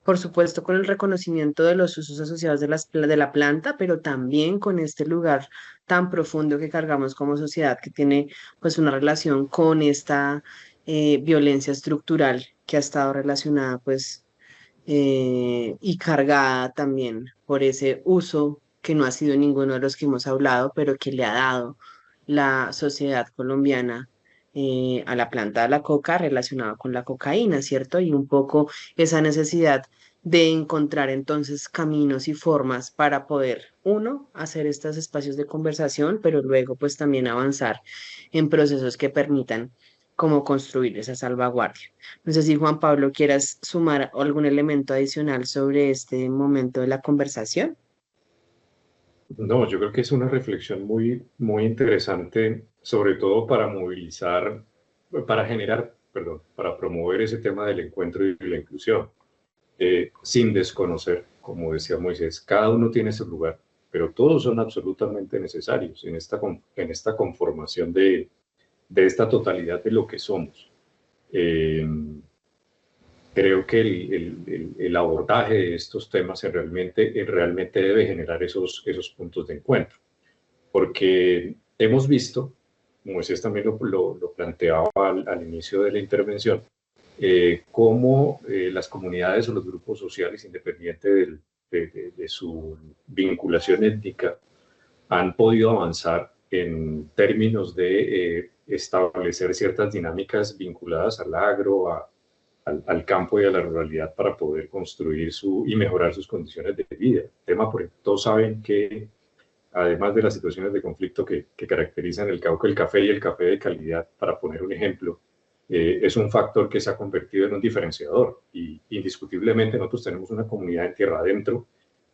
por supuesto, con el reconocimiento de los usos asociados de la planta, pero también con este lugar tan profundo que cargamos como sociedad, que tiene pues una relación con esta violencia estructural que ha estado relacionada pues y cargada también por ese uso que no ha sido ninguno de los que hemos hablado, pero que le ha dado la sociedad colombiana a la planta de la coca relacionada con la cocaína, ¿cierto? Y un poco esa necesidad de encontrar entonces caminos y formas para poder, uno, hacer estos espacios de conversación, pero luego pues también avanzar en procesos que permitan cómo construir esa salvaguardia. No sé si Juan Pablo quieras sumar algún elemento adicional sobre este momento de la conversación. No, yo creo que es una reflexión muy interesante, sobre todo para movilizar, para generar, perdón, para promover ese tema del encuentro y la inclusión, sin desconocer, como decía Moisés, cada uno tiene su lugar, pero todos son absolutamente necesarios en esta conformación de esta totalidad de lo que somos. Creo que el abordaje de estos temas realmente debe generar esos puntos de encuentro, porque hemos visto, Moisés también lo planteaba al inicio de la intervención, cómo las comunidades o los grupos sociales, independiente de su vinculación étnica, han podido avanzar en términos de establecer ciertas dinámicas vinculadas al agro, al campo y a la ruralidad para poder construir y mejorar sus condiciones de vida. Tema, por ejemplo, todos saben que además de las situaciones de conflicto que caracterizan el Cauca, el café y el café de calidad, para poner un ejemplo, es un factor que se ha convertido en un diferenciador. Y indiscutiblemente nosotros tenemos una comunidad en tierra adentro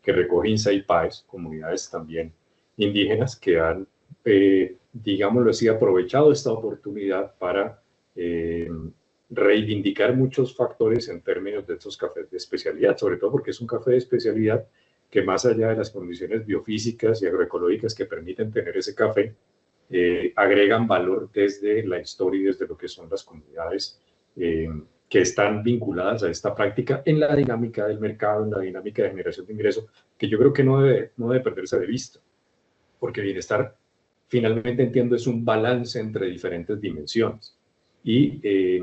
que recoge Insaipáez, comunidades también indígenas que han, digámoslo así, aprovechado esta oportunidad para reivindicar muchos factores en términos de estos cafés de especialidad, sobre todo porque es un café de especialidad que más allá de las condiciones biofísicas y agroecológicas que permiten tener ese café, agregan valor desde la historia y desde lo que son las comunidades que están vinculadas a esta práctica en la dinámica del mercado, en la dinámica de generación de ingresos, que yo creo que no debe perderse de vista, porque bienestar, finalmente entiendo, es un balance entre diferentes dimensiones. Y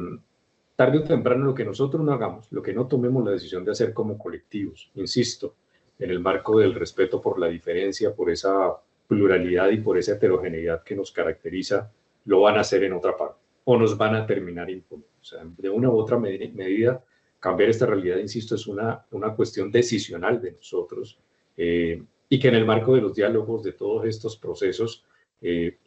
tarde o temprano lo que nosotros no hagamos, lo que no tomemos la decisión de hacer como colectivos, insisto, en el marco del respeto por la diferencia, por esa pluralidad y por esa heterogeneidad que nos caracteriza, lo van a hacer en otra parte o nos van a terminar imponiendo. O sea, de una u otra medida, cambiar esta realidad, insisto, es una cuestión decisional de nosotros y que en el marco de los diálogos de todos estos procesos,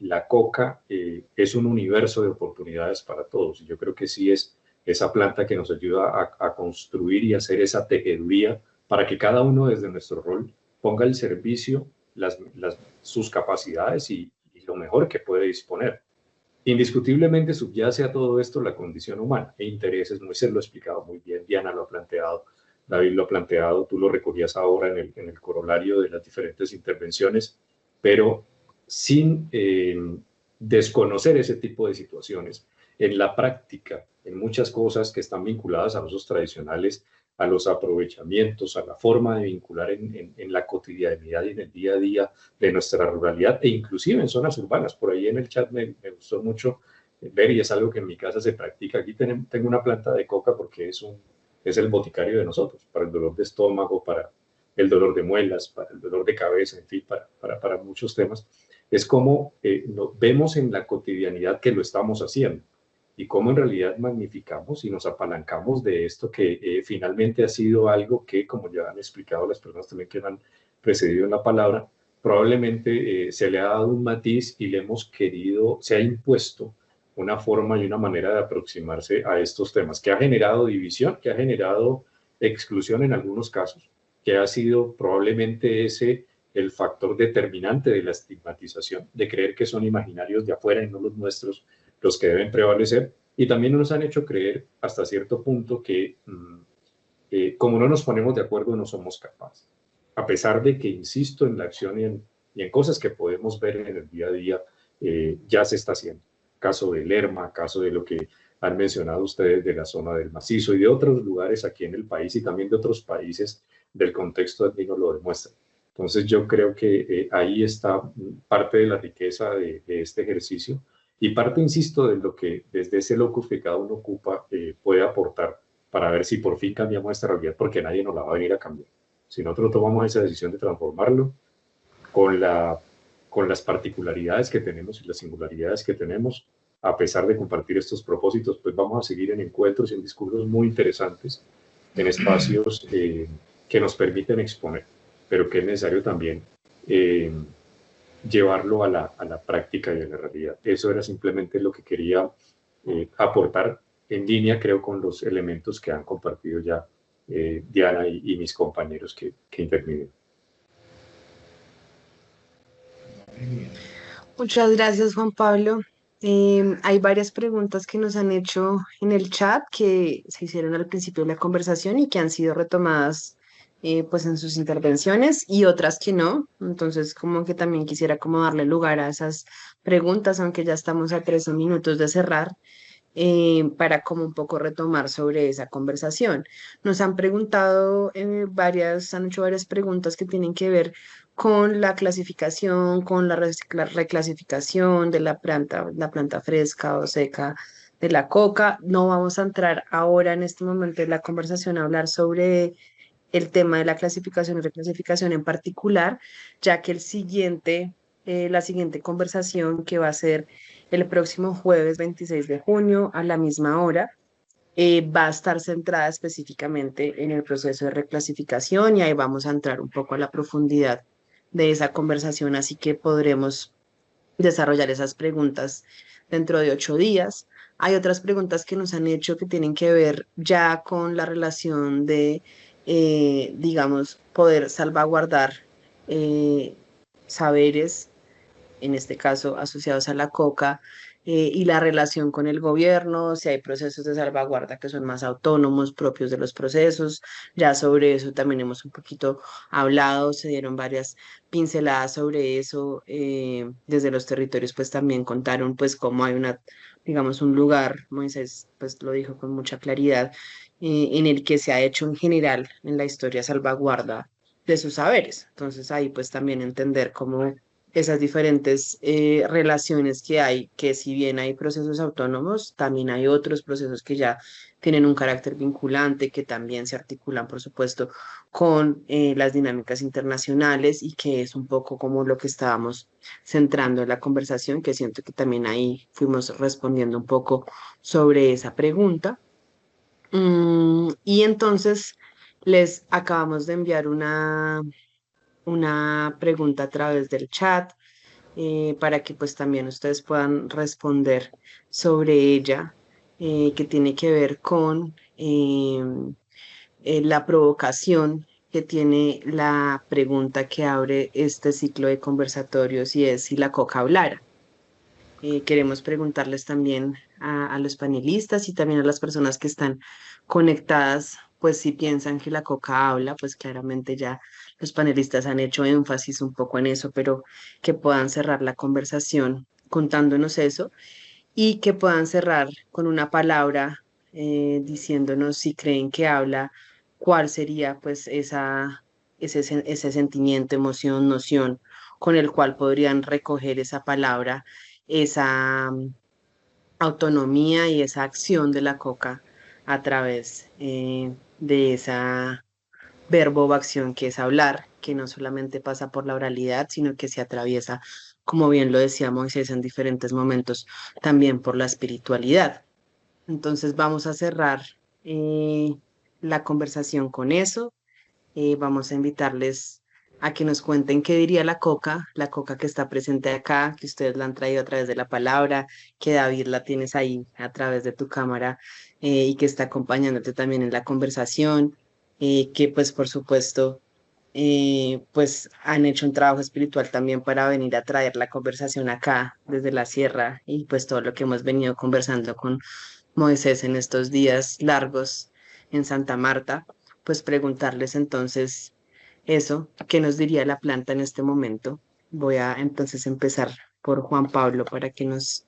la coca es un universo de oportunidades para todos. Y yo creo que sí es esa planta que nos ayuda a construir y hacer esa tejeduría para que cada uno desde nuestro rol ponga al servicio sus capacidades y lo mejor que puede disponer. Indiscutiblemente subyace a todo esto la condición humana e intereses. Moisés lo ha explicado muy bien, Diana lo ha planteado, David lo ha planteado, tú lo recogías ahora en el corolario de las diferentes intervenciones, pero sin desconocer ese tipo de situaciones. En la práctica, en muchas cosas que están vinculadas a usos tradicionales, a los aprovechamientos, a la forma de vincular en la cotidianidad y en el día a día de nuestra ruralidad e inclusive en zonas urbanas. Por ahí en el chat me gustó mucho ver y es algo que en mi casa se practica. Aquí tengo una planta de coca porque es el boticario de nosotros, para el dolor de estómago, para el dolor de muelas, para el dolor de cabeza, en fin, para muchos temas. Es como vemos en la cotidianidad que lo estamos haciendo y cómo en realidad magnificamos y nos apalancamos de esto que finalmente ha sido algo que, como ya han explicado las personas también que han precedido en la palabra, probablemente se le ha dado un matiz y le hemos querido, se ha impuesto una forma y una manera de aproximarse a estos temas, que ha generado división, que ha generado exclusión en algunos casos, que ha sido probablemente ese el factor determinante de la estigmatización, de creer que son imaginarios de afuera y no los nuestros los que deben prevalecer, y también nos han hecho creer hasta cierto punto que como no nos ponemos de acuerdo no somos capaces, a pesar de que insisto en la acción y en cosas que podemos ver en el día a día, ya se está haciendo. Caso de Lerma, caso de lo que han mencionado ustedes de la zona del Macizo y de otros lugares aquí en el país y también de otros países del contexto andino lo demuestran. Entonces yo creo que ahí está parte de la riqueza de este ejercicio y parte, insisto, de lo que desde ese locus que cada uno ocupa puede aportar para ver si por fin cambiamos esta realidad, porque nadie nos la va a venir a cambiar. Si nosotros tomamos esa decisión de transformarlo con las particularidades que tenemos y las singularidades que tenemos, a pesar de compartir estos propósitos, pues vamos a seguir en encuentros y en discursos muy interesantes, en espacios que nos permiten exponer, pero que es necesario también llevarlo a la práctica y a la realidad. Eso era simplemente lo que quería aportar en línea, creo, con los elementos que han compartido ya Diana y mis compañeros que intervienen. Muchas gracias, Juan Pablo. Hay varias preguntas que nos han hecho en el chat que se hicieron al principio de la conversación y que han sido retomadas pues en sus intervenciones y otras que no. Entonces, como que también quisiera como darle lugar a esas preguntas, aunque ya estamos a 13 minutos de cerrar, para como un poco retomar sobre esa conversación. Nos han preguntado han hecho varias preguntas que tienen que ver con la clasificación, con la reclasificación de la planta fresca o seca de la coca. No vamos a entrar ahora en este momento de la conversación a hablar sobre el tema de la clasificación y reclasificación en particular, ya que la siguiente conversación, que va a ser el próximo jueves 26 de junio a la misma hora, va a estar centrada específicamente en el proceso de reclasificación y ahí vamos a entrar un poco a la profundidad de esa conversación, así que podremos desarrollar esas preguntas dentro de 8 días. Hay otras preguntas que nos han hecho que tienen que ver ya con la relación de, digamos, poder salvaguardar saberes, en este caso asociados a la coca, y la relación con el gobierno, si hay procesos de salvaguarda que son más autónomos, propios de los procesos. Ya sobre eso también hemos un poquito hablado, se dieron varias pinceladas sobre eso. Desde los territorios pues también contaron pues cómo hay digamos, un lugar, Moisés pues lo dijo con mucha claridad, en el que se ha hecho en general en la historia salvaguarda de sus saberes. Entonces ahí pues también entender cómo esas diferentes relaciones que hay, que si bien hay procesos autónomos, también hay otros procesos que ya tienen un carácter vinculante, que también se articulan, por supuesto, con las dinámicas internacionales y que es un poco como lo que estábamos centrando en la conversación, que siento que también ahí fuimos respondiendo un poco sobre esa pregunta. Y entonces les acabamos de enviar una pregunta a través del chat, para que pues también ustedes puedan responder sobre ella. que tiene que ver con la provocación que tiene la pregunta que abre este ciclo de conversatorios y es si la coca hablara. Queremos preguntarles también a los panelistas y también a las personas que están conectadas, pues si piensan que la coca habla, pues claramente ya los panelistas han hecho énfasis un poco en eso, pero que puedan cerrar la conversación contándonos eso y que puedan cerrar con una palabra diciéndonos si creen que habla, cuál sería pues ese sentimiento, emoción, noción con el cual podrían recoger esa palabra, esa autonomía y esa acción de la coca a través de esa verbo o acción que es hablar, que no solamente pasa por la oralidad, sino que se atraviesa, como bien lo decía Moisés en diferentes momentos, también por la espiritualidad. Entonces vamos a cerrar eh, la conversación con eso. Vamos a invitarles a que nos cuenten qué diría la coca que está presente acá, que ustedes la han traído a través de la palabra, que David la tienes ahí a través de tu cámara y que está acompañándote también en la conversación, que pues por supuesto pues han hecho un trabajo espiritual también para venir a traer la conversación acá desde la sierra y pues todo lo que hemos venido conversando con Moisés en estos días largos en Santa Marta, pues preguntarles entonces eso, ¿qué nos diría la planta en este momento? Voy a entonces empezar por Juan Pablo para que nos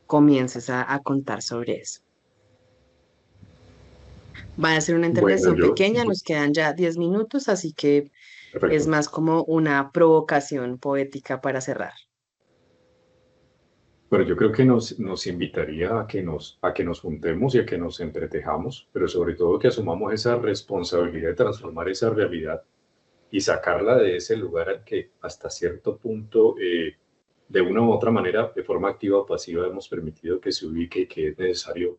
comiences a contar sobre eso. Va a ser una Bueno, intervención pequeña, nos quedan ya 10 minutos, así que es perfecto. más como una provocación poética para cerrar. Pero yo creo que nos invitaría a que nos juntemos y a que nos entretejamos, pero sobre todo que asumamos esa responsabilidad de transformar esa realidad y sacarla de ese lugar al que hasta cierto punto, de una u otra manera, de forma activa o pasiva, hemos permitido que se ubique y que es necesario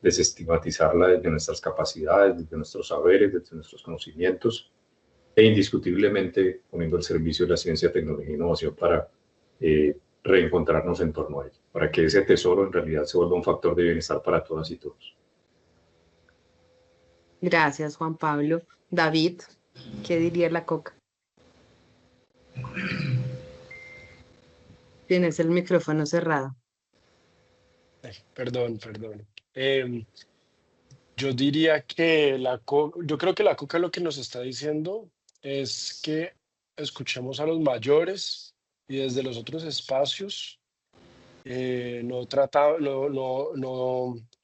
desestigmatizarla desde nuestras capacidades, desde nuestros saberes, desde nuestros conocimientos e indiscutiblemente poniendo al servicio de la ciencia, tecnología e innovación para reencontrarnos en torno a ella, para que ese tesoro en realidad se vuelva un factor de bienestar para todas y todos. Gracias, Juan Pablo. David, ¿qué diría la coca? Tienes el micrófono cerrado. Perdón. Yo diría que yo creo que la coca lo que nos está diciendo es que escuchemos a los mayores y desde los otros espacios no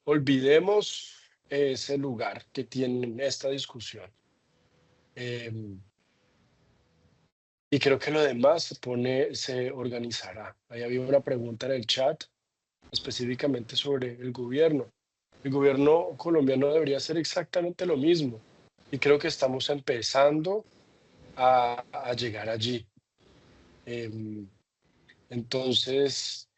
olvidemos ese lugar que tiene esta discusión. Y creo que lo demás se organizará. Ahí había una pregunta en el chat específicamente sobre el gobierno. El gobierno colombiano debería hacer exactamente lo mismo. Y creo que estamos empezando a llegar allí. Entonces,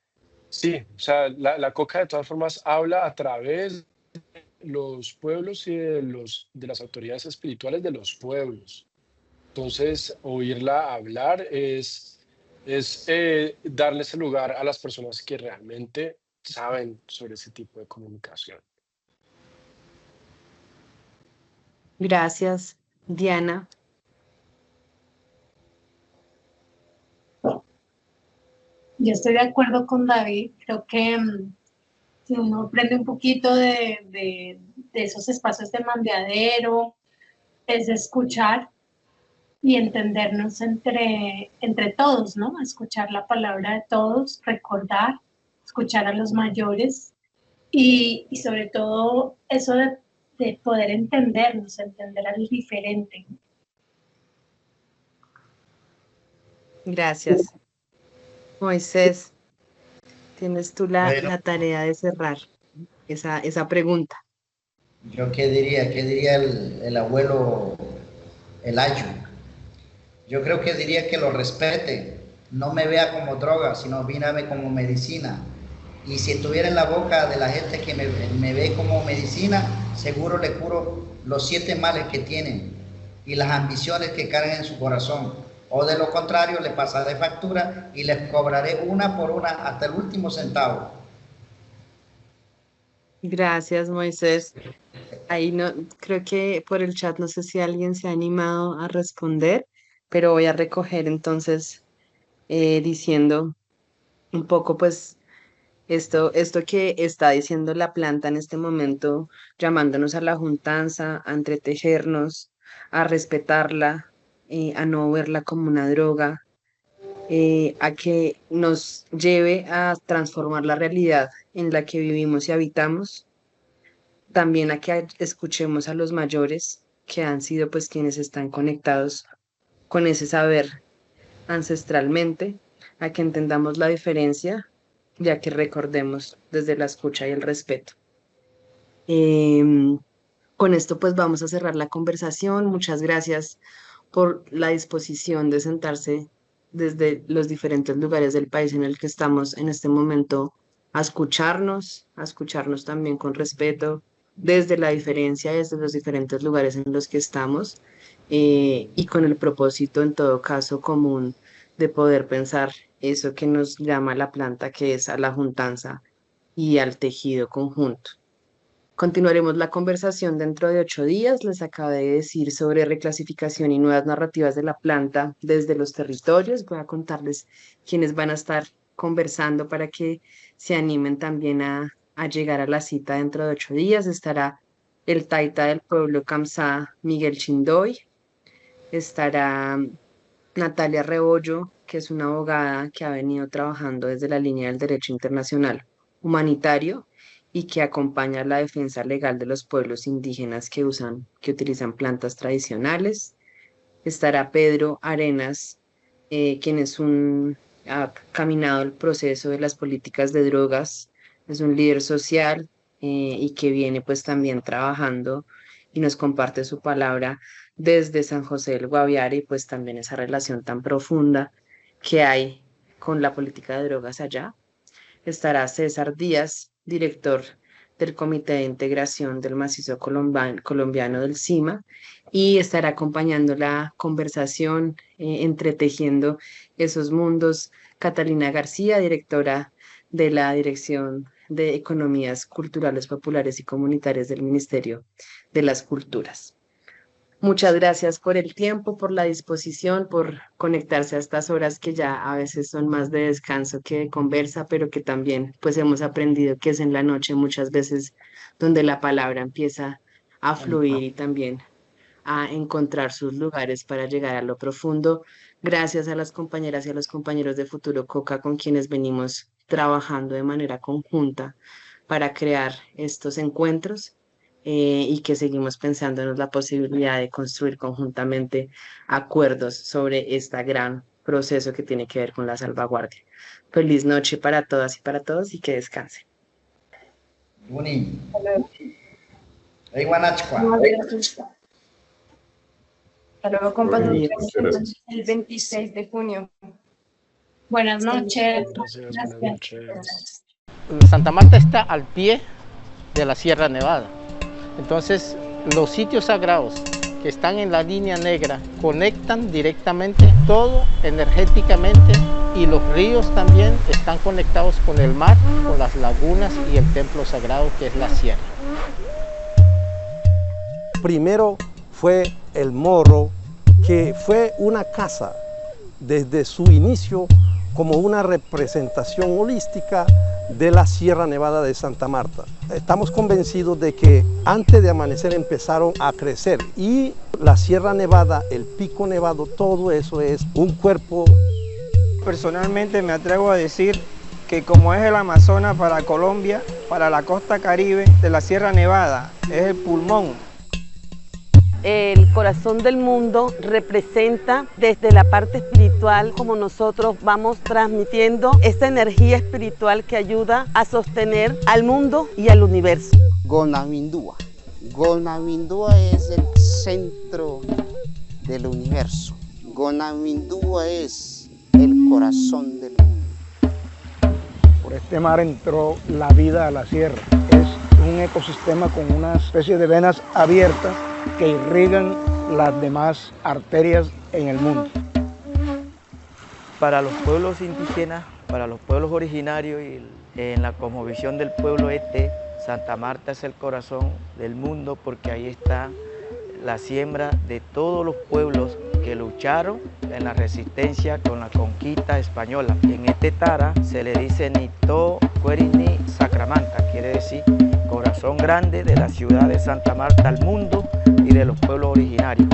sí, o sea, la coca de todas formas habla a través de los pueblos y de las autoridades espirituales de los pueblos. Entonces, oírla hablar es darle ese lugar a las personas que realmente saben sobre ese tipo de comunicación. Gracias, Diana. Yo estoy de acuerdo con David. Creo que si uno aprende un poquito de esos espacios de mandeadero, es escuchar y entendernos entre todos, ¿no? Escuchar la palabra de todos, recordar, escuchar a los mayores y sobre todo eso de poder entendernos, entender al diferente. Gracias. Moisés, tienes tú Bueno. la tarea de cerrar esa pregunta. ¿Yo qué diría? ¿Qué diría el abuelo Elayo? Yo creo que diría que lo respete, no me vea como droga, sino mírame como medicina. Y si estuviera en la boca de la gente que me ve como medicina, seguro le curo los 7 males que tienen y las ambiciones que cargan en su corazón. O de lo contrario, le pasaré factura y les cobraré una por una hasta el último centavo. Gracias, Moisés. Ahí no, creo que por el chat no sé si alguien se ha animado a responder, pero voy a recoger entonces diciendo un poco, pues, esto que está diciendo la planta en este momento, llamándonos a la juntanza, a entretejernos, a respetarla, a no verla como una droga, a que nos lleve a transformar la realidad en la que vivimos y habitamos, también a que escuchemos a los mayores que han sido pues quienes están conectados con ese saber ancestralmente, a que entendamos la diferencia, ya que recordemos desde la escucha y el respeto. Em, con esto pues vamos a cerrar la conversación. Muchas gracias por la disposición de sentarse desde los diferentes lugares del país en el que estamos en este momento a escucharnos también con respeto, desde la diferencia, desde los diferentes lugares en los que estamos, y con el propósito en todo caso común de poder pensar eso que nos llama la planta, que es a la juntanza y al tejido conjunto. Continuaremos la conversación dentro de 8 días. Les acabé de decir sobre reclasificación y nuevas narrativas de la planta desde los territorios. Voy a contarles quiénes van a estar conversando para que se animen también a llegar a la cita dentro de 8 días. Estará el taita del pueblo Kamsá, Miguel Chindoy. Estará Natalia Rebollo, que es una abogada que ha venido trabajando desde la línea del derecho internacional humanitario y que acompaña la defensa legal de los pueblos indígenas que utilizan plantas tradicionales. Estará Pedro Arenas, quien ha caminado el proceso de las políticas de drogas, es un líder social, y que viene pues también trabajando y nos comparte su palabra desde San José del Guaviare y pues también esa relación tan profunda que hay con la política de drogas allá. Estará César Díaz, director del Comité de Integración del Macizo Colombiano del CIMA, y estará acompañando la conversación, entretejiendo esos mundos, Catalina García, directora de la Dirección de Economías Culturales, Populares y Comunitarias del Ministerio de las Culturas. Muchas gracias por el tiempo, por la disposición, por conectarse a estas horas que ya a veces son más de descanso que de conversa, pero que también pues hemos aprendido que es en la noche muchas veces donde la palabra empieza a fluir y también a encontrar sus lugares para llegar a lo profundo. Gracias a las compañeras y a los compañeros de Futuro Coca con quienes venimos trabajando de manera conjunta para crear estos encuentros, y que seguimos pensando en la posibilidad de construir conjuntamente acuerdos sobre este gran proceso que tiene que ver con la salvaguardia. Feliz noche para todas y para todos y que descansen. Buni. Hasta luego, compañeros. El 26 de junio. Buenas noches. Gracias, buenas noches. Santa Marta está al pie de la Sierra Nevada. Entonces, los sitios sagrados que están en la línea negra conectan directamente todo energéticamente, y los ríos también están conectados con el mar, con las lagunas y el templo sagrado que es la sierra. Primero fue el Morro, que fue una casa desde su inicio como una representación holística de la Sierra Nevada de Santa Marta. Estamos convencidos de que antes de amanecer empezaron a crecer, y la Sierra Nevada, el Pico Nevado, todo eso es un cuerpo. Personalmente me atrevo a decir que como es el Amazonas para Colombia, para la costa caribe de la Sierra Nevada, es el pulmón. El corazón del mundo representa desde la parte espiritual como nosotros vamos transmitiendo esta energía espiritual que ayuda a sostener al mundo y al universo. Gonawindúa. Gonawindúa es el centro del universo. Gonawindúa es el corazón del mundo. Por este mar entró la vida a la sierra. Es un ecosistema con una especie de venas abiertas que irrigan las demás arterias en el mundo. Para los pueblos indígenas, para los pueblos originarios y en la cosmovisión del pueblo este, Santa Marta es el corazón del mundo porque ahí está la siembra de todos los pueblos que lucharon en la resistencia con la conquista española. Y en este Tara se le dice Nito Cuerini Sacramanta, quiere decir corazón grande de la ciudad de Santa Marta al mundo y de los pueblos originarios.